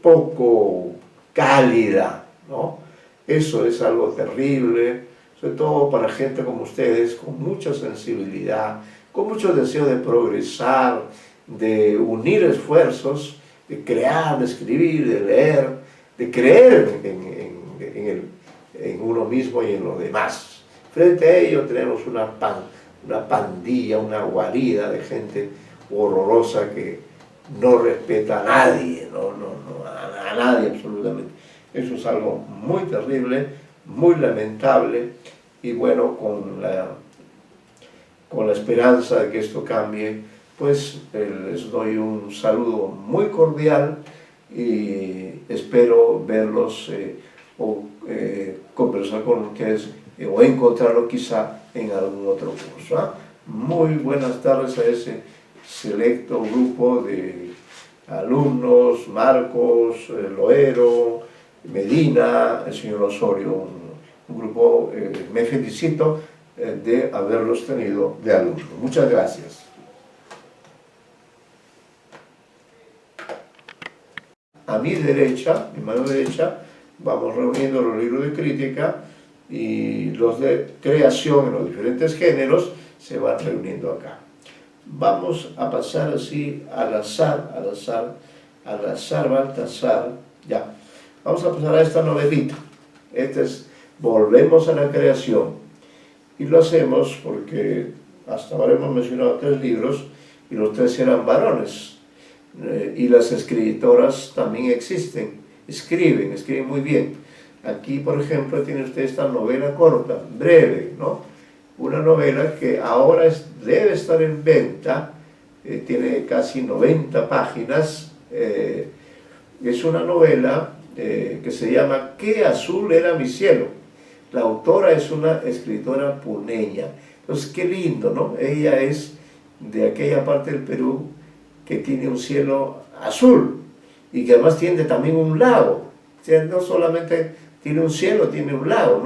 poco cálida, ¿no? Eso es algo terrible, sobre todo para gente como ustedes, con mucha sensibilidad, con mucho deseo de progresar, de unir esfuerzos, de crear, de escribir, de leer, de creer en uno mismo y en los demás. Frente a ello tenemos una pandilla, una guarida de gente horrorosa que no respeta a nadie, a nadie absolutamente. Eso es algo muy terrible, muy lamentable, y bueno, con la esperanza de que esto cambie, pues les doy un saludo muy cordial y espero verlos o conversar con ustedes o encontrarlos quizá en algún otro curso, ¿ah? Muy buenas tardes a ese selecto grupo de alumnos, Marcos, Loero, Medina, el señor Osorio, un grupo, me felicito de haberlos tenido de alumnos. Muchas gracias. A mi derecha, mi mano derecha, vamos reuniendo los libros de crítica y los de creación en los diferentes géneros se van reuniendo acá. Vamos a pasar así al azar, Baltasar, ya. Vamos a pasar a esta novelita. Volvemos a la creación. Y lo hacemos porque hasta ahora hemos mencionado 3 libros y los 3 eran varones. Y las escritoras también existen, escriben muy bien. Aquí, por ejemplo, tiene usted esta novela corta, breve, ¿no? Una novela que ahora debe estar en venta, tiene casi 90 páginas, es una novela que se llama ¿Qué azul era mi cielo? La autora es una escritora puneña. Entonces, qué lindo, ¿no? Ella es de aquella parte del Perú que tiene un cielo azul y que además tiene también un lago. O sea, no solamente tiene un cielo, tiene un lago,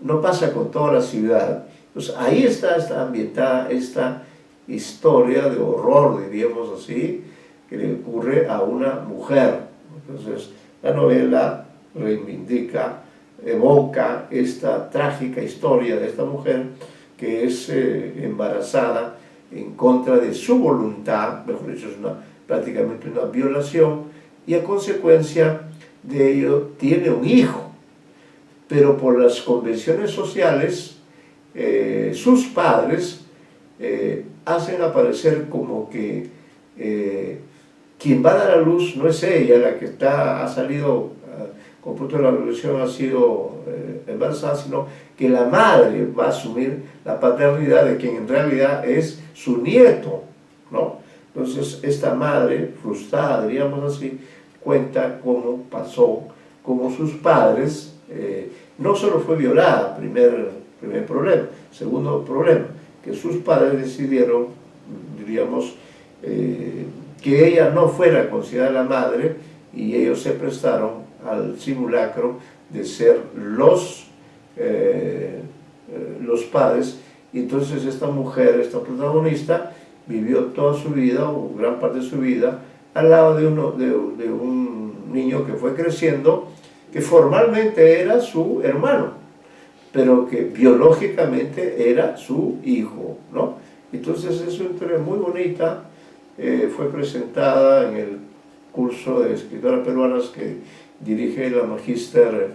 no pasa con toda la ciudad. Entonces, ahí está ambientada esta historia de horror, diríamos así, que le ocurre a una mujer. Entonces, la novela reivindica, evoca esta trágica historia de esta mujer que es embarazada en contra de su voluntad, mejor dicho, es prácticamente una violación, y a consecuencia de ello tiene un hijo, pero por las convenciones sociales, sus padres hacen aparecer como que quien va a dar a luz no es ella, la que ha salido con fruto de la revolución, ha sido embarazada, sino que la madre va a asumir la paternidad de quien en realidad es su nieto, ¿no? Entonces esta madre, frustrada, diríamos así, cuenta cómo pasó, cómo sus padres, no solo fue violada, primer problema, segundo problema, que sus padres decidieron, diríamos, que ella no fuera considerada la madre y ellos se prestaron al simulacro de ser los padres, y entonces esta mujer, esta protagonista, vivió toda su vida, o gran parte de su vida, al lado de un niño que fue creciendo, que formalmente era su hermano, pero que biológicamente era su hijo, ¿no? Entonces es una historia muy bonita, fue presentada en el curso de escritoras peruanas que dirige la magíster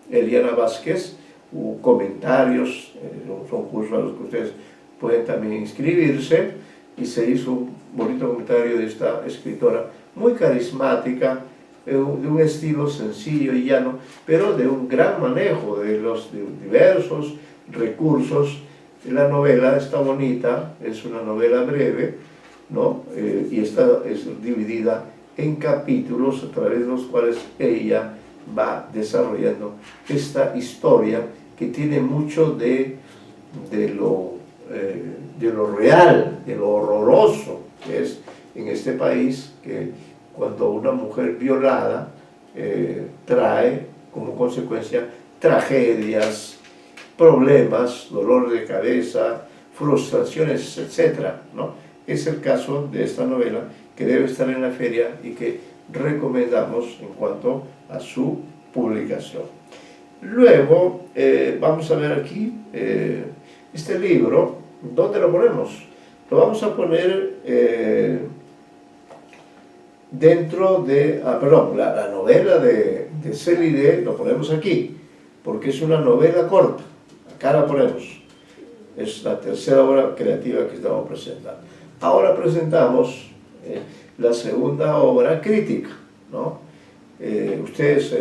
Eliana Vázquez. Hubo comentarios, son cursos a los que ustedes pueden también inscribirse, y se hizo un bonito comentario de esta escritora muy carismática, de un estilo sencillo y llano, pero de un gran manejo de los diversos recursos. La novela está bonita, es una novela breve, ¿no? Y está es dividida en capítulos a través de los cuales ella va desarrollando esta historia que tiene mucho de lo real, de lo horroroso que es en este país, que cuando una mujer violada trae como consecuencia tragedias, problemas, dolor de cabeza, frustraciones, etc., ¿no? Es el caso de esta novela que debe estar en la feria y que recomendamos en cuanto a su publicación. Luego, vamos a ver aquí, este libro, ¿dónde lo ponemos? Lo vamos a poner dentro de, perdón, la novela de Célide lo ponemos aquí, porque es una novela corta, acá la ponemos, es la tercera obra creativa que estamos presentando. Ahora presentamos la segunda obra crítica, ¿no? Ustedes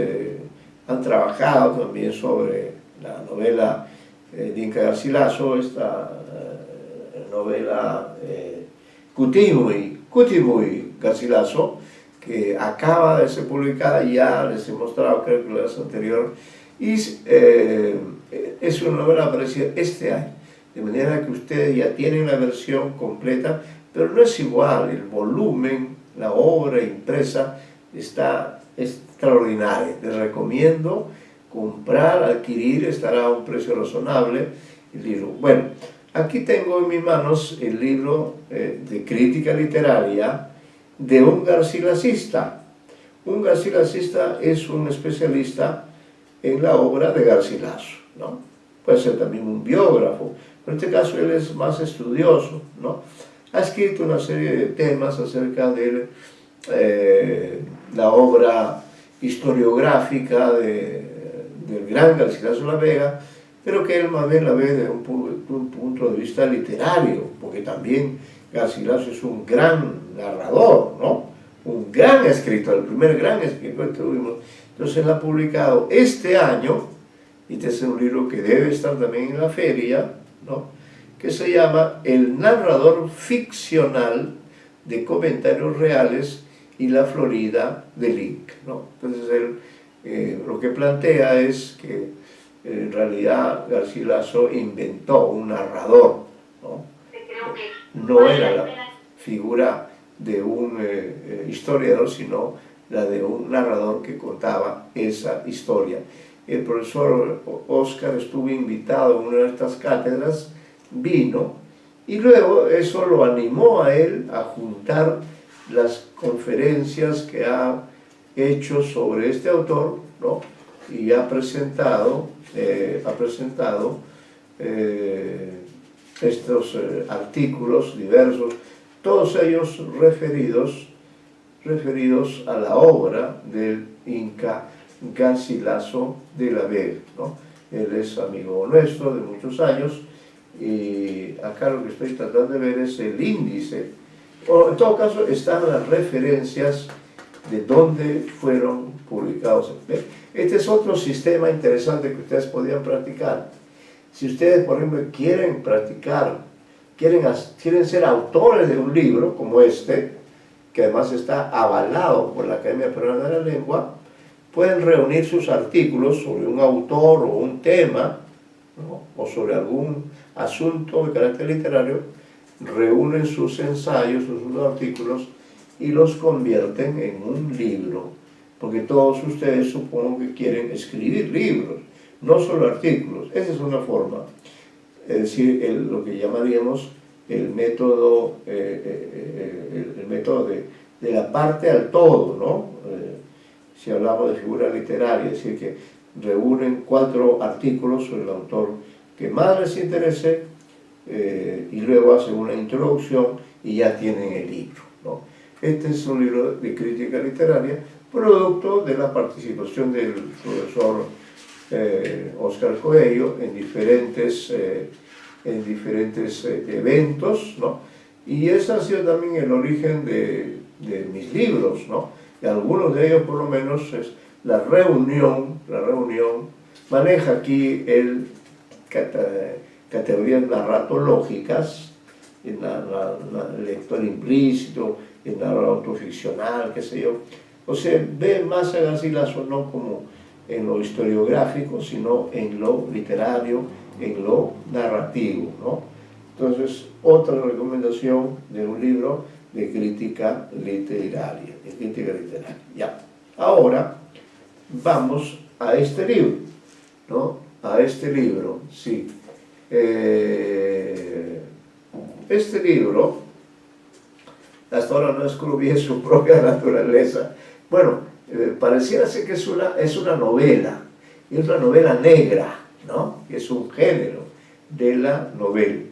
han trabajado también sobre la novela de Inca Garcilaso, esta novela Cutimuy Garcilaso, que acaba de ser publicada, ya les he mostrado, creo que la vez anterior, y es una novela aparecida este año, de manera que ustedes ya tienen la versión completa, pero no es igual, el volumen, la obra impresa está extraordinaria. Les recomiendo comprar, adquirir, estará a un precio razonable el libro. Bueno, aquí tengo en mis manos el libro de crítica literaria de un garcilasista. Un garcilasista es un especialista en la obra de Garcilaso, ¿no? Puede ser también un biógrafo, pero en este caso él es más estudioso, ¿no? Ha escrito una serie de temas acerca de la obra historiográfica del gran Garcilaso La Vega, pero que él más bien la ve desde un punto de vista literario, porque también Garcilaso es un gran narrador, ¿no? Un gran escritor, el primer gran escritor que tuvimos. Entonces él ha publicado este año, y este es un libro que debe estar también en la feria, ¿no? Que se llama El narrador ficcional de comentarios reales y la Florida del Inca, ¿no? Entonces él lo que plantea es que en realidad Garcilaso inventó un narrador, ¿no? No era la figura de un historiador, sino la de un narrador que contaba esa historia. El profesor Oscar estuvo invitado a una de estas cátedras, vino, y luego eso lo animó a él a juntar las conferencias que ha hecho sobre este autor, ¿no? Y ha presentado estos artículos diversos, todos ellos referidos a la obra del Inca Garcilaso de la Vega, ¿no? Él es amigo nuestro de muchos años, y acá lo que estoy tratando de ver es el índice, o en todo caso están las referencias de dónde fueron publicados. Este es otro sistema interesante que ustedes podían practicar. Si ustedes, por ejemplo, quieren practicar, quieren ser autores de un libro como este, que además está avalado por la Academia Peruana de la Lengua, pueden reunir sus artículos sobre un autor o un tema, ¿no? O sobre algún asunto de carácter literario, reúnen sus ensayos, sus artículos y los convierten en un libro, porque todos ustedes supongo que quieren escribir libros, no solo artículos. Esa es una forma, es decir, lo que llamaríamos el método, de la parte al todo, ¿no? Si hablamos de figura literaria, es decir, que reúnen 4 artículos sobre el autor que más les interese, y luego hacen una introducción y ya tienen el libro, ¿no? Este es un libro de crítica literaria, producto de la participación del profesor Oscar Coello en diferentes eventos, ¿no? Y ese ha sido también el origen de mis libros, ¿no? Y algunos de ellos, por lo menos, es la reunión, maneja aquí categorías narratológicas, el lector implícito, el narrador autoficcional, qué sé yo. O sea, ve más a Garcilaso no como en lo historiográfico, sino en lo literario, en lo narrativo, ¿no? Entonces, otra recomendación de un libro de crítica literaria, Ya. Ahora, vamos a este libro, ¿no? A este libro, sí. Este libro, hasta ahora no descubrí su propia naturaleza. Bueno, pareciera ser que es una novela, y es una novela negra, ¿no? Es un género de la novela.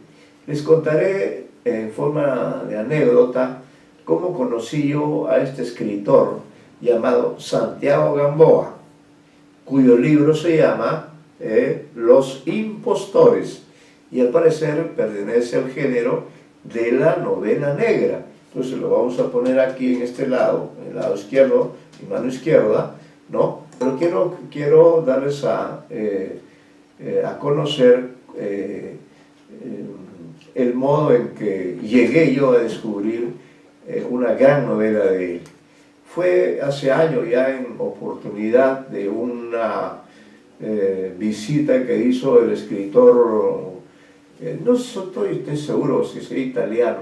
Les contaré en forma de anécdota cómo conocí yo a este escritor llamado Santiago Gamboa, cuyo libro se llama Los Impostores, y al parecer pertenece al género de la novela negra. Entonces lo vamos a poner aquí en este lado, en el lado izquierdo, mi mano izquierda, ¿no? Pero quiero darles a conocer el modo en que llegué yo a descubrir una gran novela de él. Fue hace años ya en oportunidad de una visita que hizo el escritor, no estoy seguro si es italiano,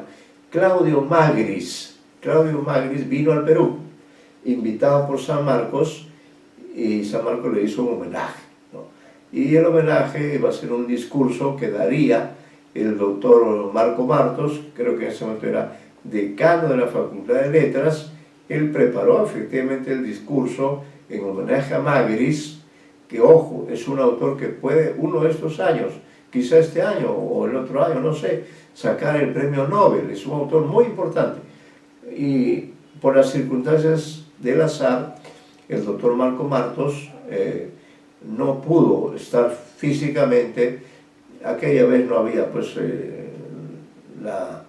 Claudio Magris. Claudio Magris vino al Perú, invitado por San Marcos, y San Marcos le hizo un homenaje, ¿no? Y el homenaje iba a ser un discurso que daría el doctor Marco Martos, creo que en ese momento era decano de la Facultad de Letras. Él preparó efectivamente el discurso en homenaje a Magris, que, ojo, es un autor que puede, uno de estos años, quizá este año o el otro año, no sé, sacar el premio Nobel. Es un autor muy importante. Y por las circunstancias del azar, el doctor Marco Martos no pudo estar físicamente. Aquella vez no había pues la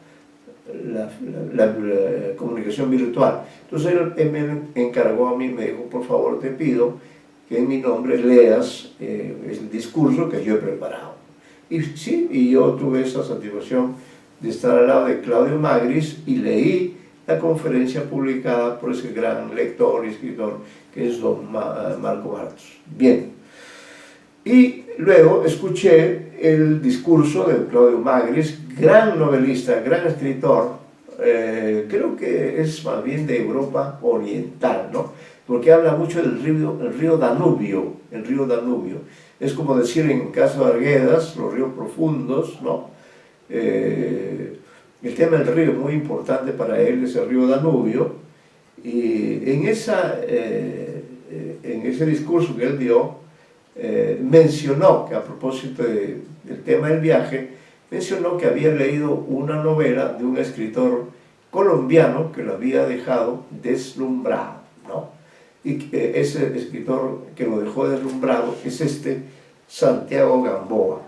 comunicación virtual. Entonces él me encargó a mí, me dijo, por favor te pido que en mi nombre leas el discurso que yo he preparado. Y sí, y yo tuve esa satisfacción de estar al lado de Claudio Magris y leí la conferencia publicada por ese gran lector y escritor que es don Marco Martos. Bien, y luego escuché el discurso de Claudio Magris, gran novelista, gran escritor, creo que es más bien de Europa Oriental, ¿no? Porque habla mucho del río Danubio, el río Danubio. Es como decir en caso de Arguedas, los ríos profundos, ¿no? El tema del río es muy importante para él, es el río Danubio, y en ese discurso que él dio, mencionó que a propósito del tema del viaje, mencionó que había leído una novela de un escritor colombiano que lo había dejado deslumbrado, ¿no? Y que ese escritor que lo dejó deslumbrado es Santiago Gamboa,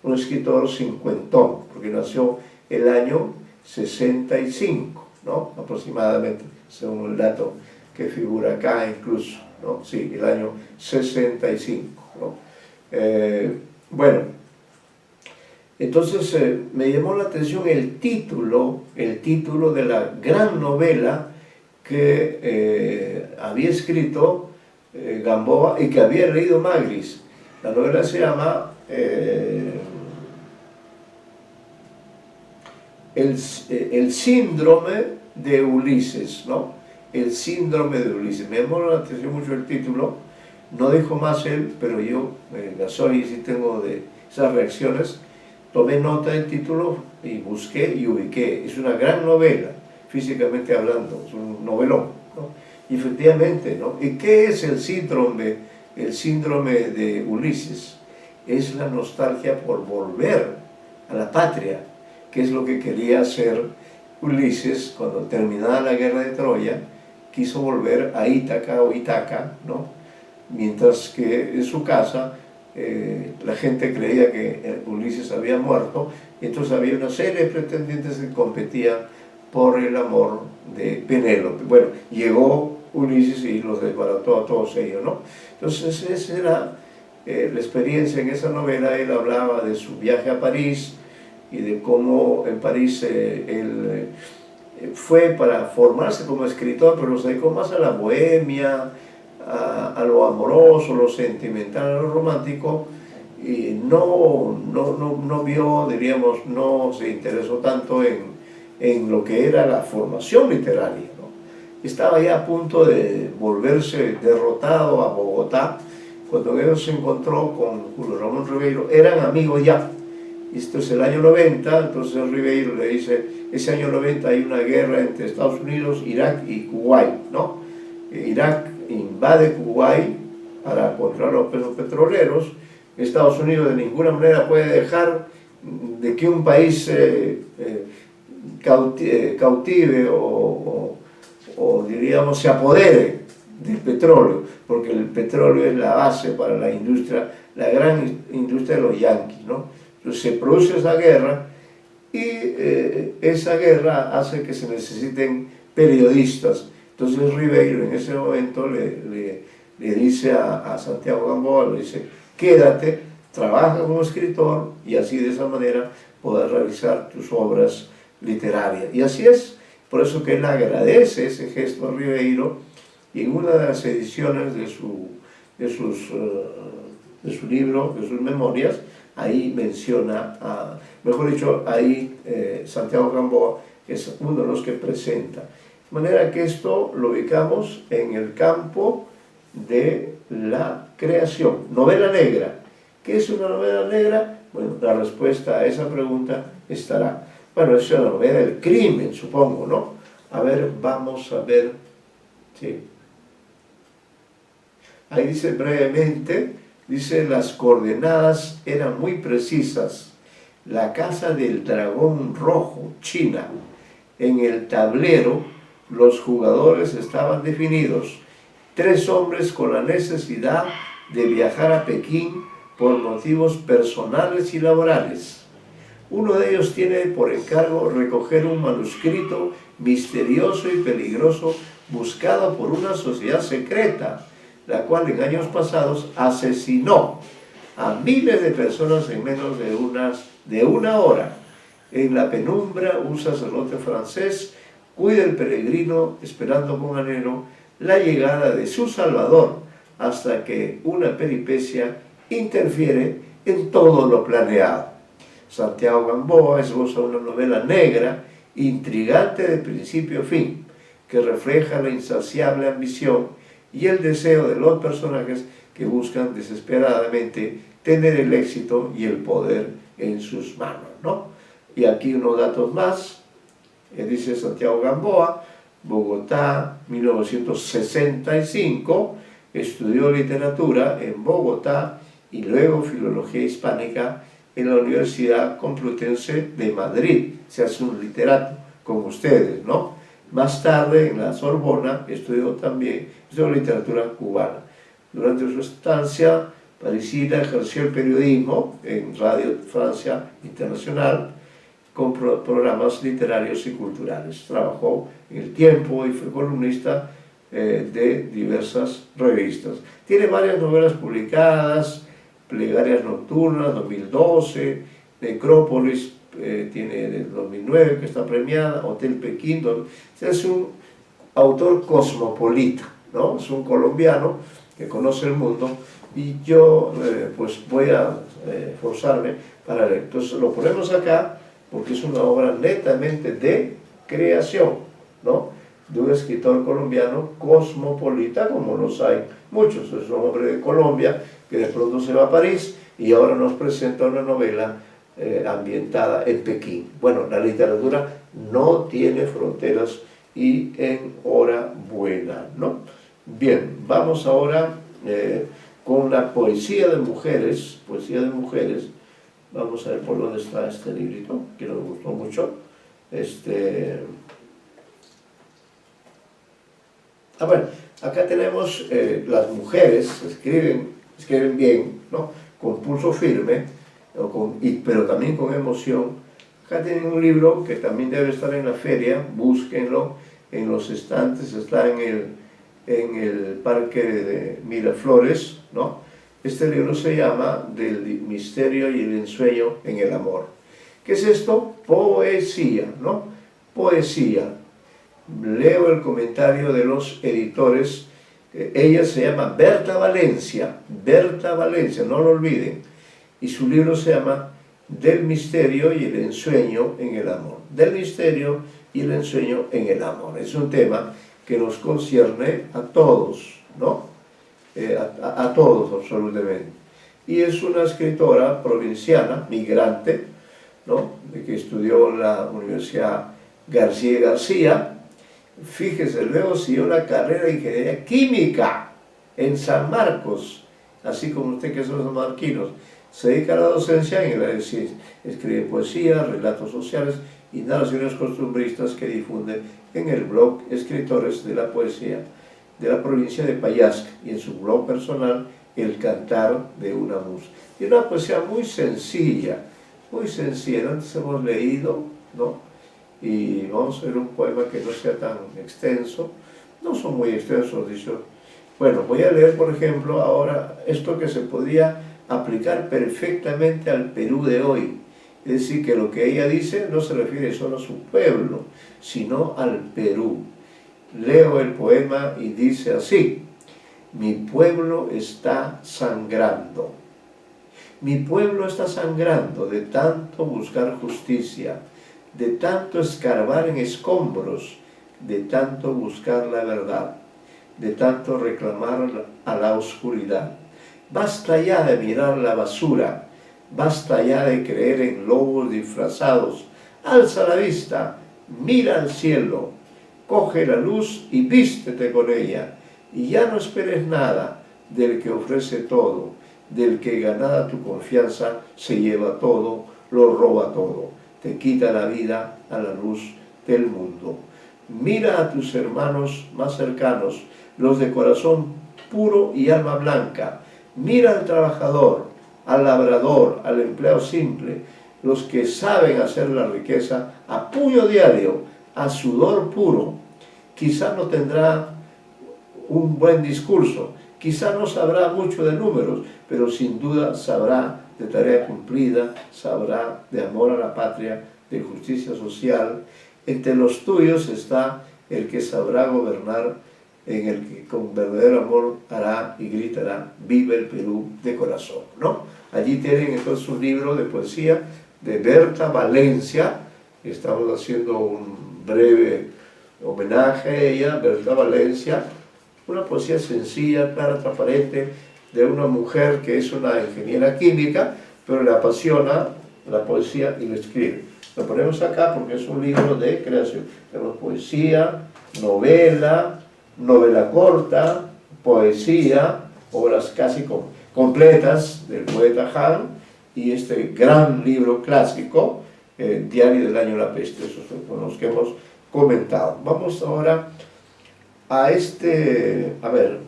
un escritor cincuentón, porque nació el año 65, ¿no? Aproximadamente, según el dato que figura acá incluso, ¿no? Sí, el año 65, ¿no? Bueno, entonces me llamó la atención el título de la gran novela que había escrito Gamboa y que había leído Magris. La novela se llama el síndrome de Ulises, ¿no? El síndrome de Ulises. Me llamó la atención mucho el título, no dijo más él, pero yo, Gasol, sí tengo de esas reacciones, tomé nota del título y busqué y ubiqué. Es una gran novela, físicamente hablando, es un novelón, ¿no? Y efectivamente, ¿no? ¿Y qué es el síndrome de Ulises? Es la nostalgia por volver a la patria, que es lo que quería hacer Ulises cuando terminada la guerra de Troya. Quiso volver a Ítaca o Itaca, ¿no? Mientras que en su casa la gente creía que Ulises había muerto, y entonces había una serie de pretendientes que competían por el amor de Penélope. Bueno, llegó Ulises y los desbarató a todos ellos, ¿no? Entonces ese era la experiencia en esa novela. Él hablaba de su viaje a París y de cómo en París él fue para formarse como escritor, pero se dedicó más a la bohemia, a lo amoroso, lo sentimental, a lo romántico, y no vio, diríamos, no se interesó tanto en lo que era la formación literaria, ¿no? Estaba ya a punto de volverse derrotado a Bogotá, cuando él se encontró con Julio Ramón Ribeiro. Eran amigos ya. Esto es el año 90, entonces Ribeiro le dice, ese año 90 hay una guerra entre Estados Unidos, Irak y Kuwait, ¿no? Irak invade Kuwait para controlar los petroleros. Estados Unidos de ninguna manera puede dejar de que un país cautive o diríamos se apodere del petróleo, porque el petróleo es la base para la industria, la gran industria de los yanquis, ¿no? Entonces se produce esa guerra y esa guerra hace que se necesiten periodistas. Entonces Ribeiro en ese momento le dice a Santiago Gamboa, le dice, quédate, trabaja como escritor y así de esa manera podrás realizar tus obras literarias. Y así es, por eso que él agradece ese gesto a Ribeiro, y en una de las ediciones de su libro, de sus memorias, ahí menciona, mejor dicho, ahí Santiago Gamboa es uno de los que presenta. De manera que esto lo ubicamos en el campo de la creación. Novela negra. ¿Qué es una novela negra? Bueno, la respuesta a esa pregunta estará. Bueno, es una novela del crimen, supongo, ¿no? A ver, vamos a ver. Sí. Ahí dice brevemente, dice, las coordenadas eran muy precisas. La casa del dragón rojo, China. En el tablero, los jugadores estaban definidos. 3 hombres con la necesidad de viajar a Pekín por motivos personales y laborales. Uno de ellos tiene por encargo recoger un manuscrito misterioso y peligroso buscado por una sociedad secreta, la cual en años pasados asesinó a miles de personas en menos de una hora. En la penumbra, un sacerdote francés cuida al peregrino esperando con anhelo la llegada de su Salvador, hasta que una peripecia interfiere en todo lo planeado. Santiago Gamboa esboza una novela negra, intrigante de principio a fin, que refleja la insaciable ambición y el deseo de los personajes que buscan desesperadamente tener el éxito y el poder en sus manos, ¿no? Y aquí unos datos más. Dice Santiago Gamboa, Bogotá, 1965, estudió literatura en Bogotá y luego filología hispánica en la Universidad Complutense de Madrid. Se hace un literato como ustedes, ¿no? Más tarde en la Sorbona estudió literatura cubana. Durante su estancia parisina ejerció el periodismo en Radio Francia Internacional con programas literarios y culturales. Trabajó en El Tiempo y fue columnista de diversas revistas. Tiene varias novelas publicadas: Plegarias Nocturnas, 2012, Necrópolis, tiene del 2009, que está premiada, Hotel Pekín. Es un autor cosmopolita, ¿no? Es un colombiano que conoce el mundo, y yo pues voy a forzarme para leer. Entonces lo ponemos acá porque es una obra netamente de creación, ¿no? De un escritor colombiano cosmopolita, como los hay muchos. Es un hombre de Colombia que de pronto se va a París y ahora nos presenta una novela ambientada en Pekín. Bueno, la literatura no tiene fronteras y en hora buena, ¿no? Bien, vamos ahora con la poesía de mujeres. Vamos a ver por dónde está este librito, que nos gustó mucho. Bueno, acá tenemos las mujeres, escriben bien, ¿no? Con pulso firme, pero también con emoción. Acá tienen un libro que también debe estar en la feria, búsquenlo en los estantes, está en el Parque de Miraflores, ¿no? Este libro se llama Del misterio y el ensueño en el amor. ¿Qué es esto? Poesía, ¿no? Poesía. Leo el comentario de los editores. Ella se llama Berta Valencia, no lo olviden. Y su libro se llama Del misterio y el ensueño en el amor. Del misterio y el ensueño en el amor. Es un tema que nos concierne a todos, ¿no? A todos absolutamente. Y es una escritora provinciana, migrante, ¿no? Que estudió en la Universidad García y García. Fíjese, luego siguió una carrera de ingeniería química en San Marcos, así como usted que son los marquinos. Se dedica a la docencia en el área de ciencias. Escribe poesía, relatos sociales y narraciones costumbristas que difunde en el blog Escritores de la Poesía de la provincia de Payasca y en su blog personal El Cantar de una Musa. Y una poesía muy sencilla. Antes hemos leído, ¿no? Y vamos a ver un poema que no sea tan extenso. No son muy extensos, dicho. Bueno, voy a leer, por ejemplo, ahora esto que se podría aplicar perfectamente al Perú de hoy. Es decir, que lo que ella dice no se refiere solo a su pueblo, sino al Perú. Leo el poema y dice así: mi pueblo está sangrando. Mi pueblo está sangrando de tanto buscar justicia, de tanto escarbar en escombros, de tanto buscar la verdad, de tanto reclamar a la oscuridad. Basta ya de mirar la basura, basta ya de creer en lobos disfrazados. Alza la vista, mira al cielo, coge la luz y vístete con ella, y ya no esperes nada del que ofrece todo, del que ganada tu confianza se lleva todo, lo roba todo, te quita la vida a la luz del mundo. Mira a tus hermanos más cercanos, los de corazón puro y alma blanca. Mira al trabajador, al labrador, al empleado simple, los que saben hacer la riqueza a puño diario, a sudor puro. Quizá no tendrá un buen discurso, quizá no sabrá mucho de números, pero sin duda sabrá de tarea cumplida, sabrá de amor a la patria, de justicia social. Entre los tuyos está el que sabrá gobernar, en el que con verdadero amor hará y gritará: viva el Perú de corazón, ¿no? Allí tienen entonces un libro de poesía de Berta Valencia. Estamos haciendo un breve homenaje a ella, Berta Valencia. Una poesía sencilla, clara, transparente, de una mujer que es una ingeniera química, pero le apasiona la poesía y lo escribe. Lo ponemos acá porque es un libro de creación. Tenemos poesía, novela, novela corta, poesía, obras casi completas del poeta Han, y este gran libro clásico, Diario del Año de la Peste. Esos son los que hemos comentado. Vamos ahora a a ver,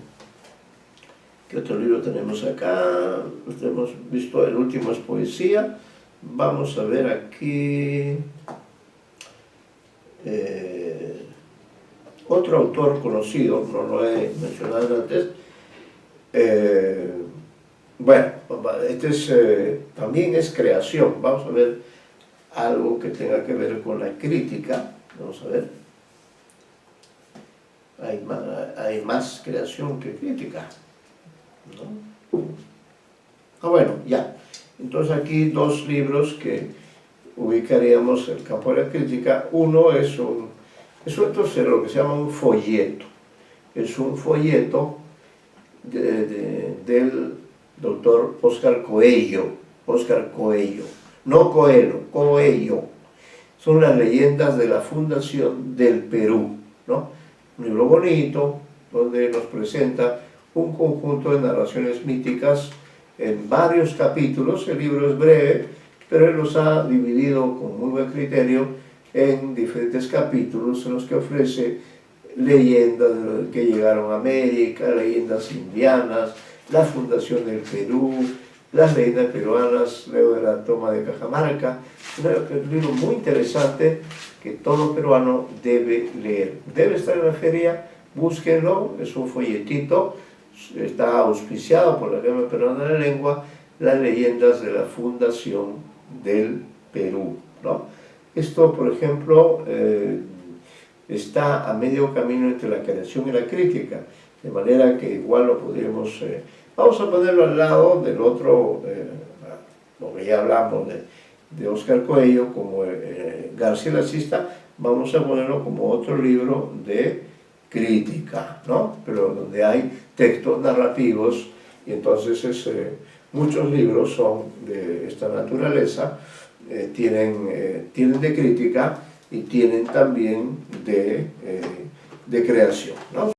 ¿qué otro libro tenemos acá? Hemos visto, el último es poesía. Vamos a ver aquí otro autor conocido, no lo he mencionado antes. Bueno, este también es creación. Vamos a ver algo que tenga que ver con la crítica. Vamos a ver. Hay más creación que crítica, ¿no? Bueno, ya. Entonces aquí dos libros que ubicaríamos en el campo de la crítica. Uno es entonces lo que se llama un folleto. Es un folleto del doctor Óscar Coello. No Coelho, Coello. Son las leyendas de la fundación del Perú, ¿no? Un libro bonito, donde nos presenta un conjunto de narraciones míticas en varios capítulos. El libro es breve, pero él los ha dividido con muy buen criterio en diferentes capítulos en los que ofrece leyendas de los que llegaron a América, leyendas indianas, la fundación del Perú, las leyendas peruanas luego de la toma de Cajamarca. Un libro muy interesante que todo peruano debe leer. Debe estar en la feria, búsquenlo, es un folletito, está auspiciado por la Academia Peruana de la Lengua, las leyendas de la fundación del Perú, ¿no? Esto, por ejemplo, está a medio camino entre la creación y la crítica, de manera que igual lo podríamos... vamos a ponerlo al lado del otro, lo que ya hablamos de Óscar Coello, como García Lacista, vamos a ponerlo como otro libro de crítica, ¿no? Pero donde hay textos narrativos, y entonces muchos libros son de esta naturaleza, tienen de crítica y tienen también de creación, ¿no?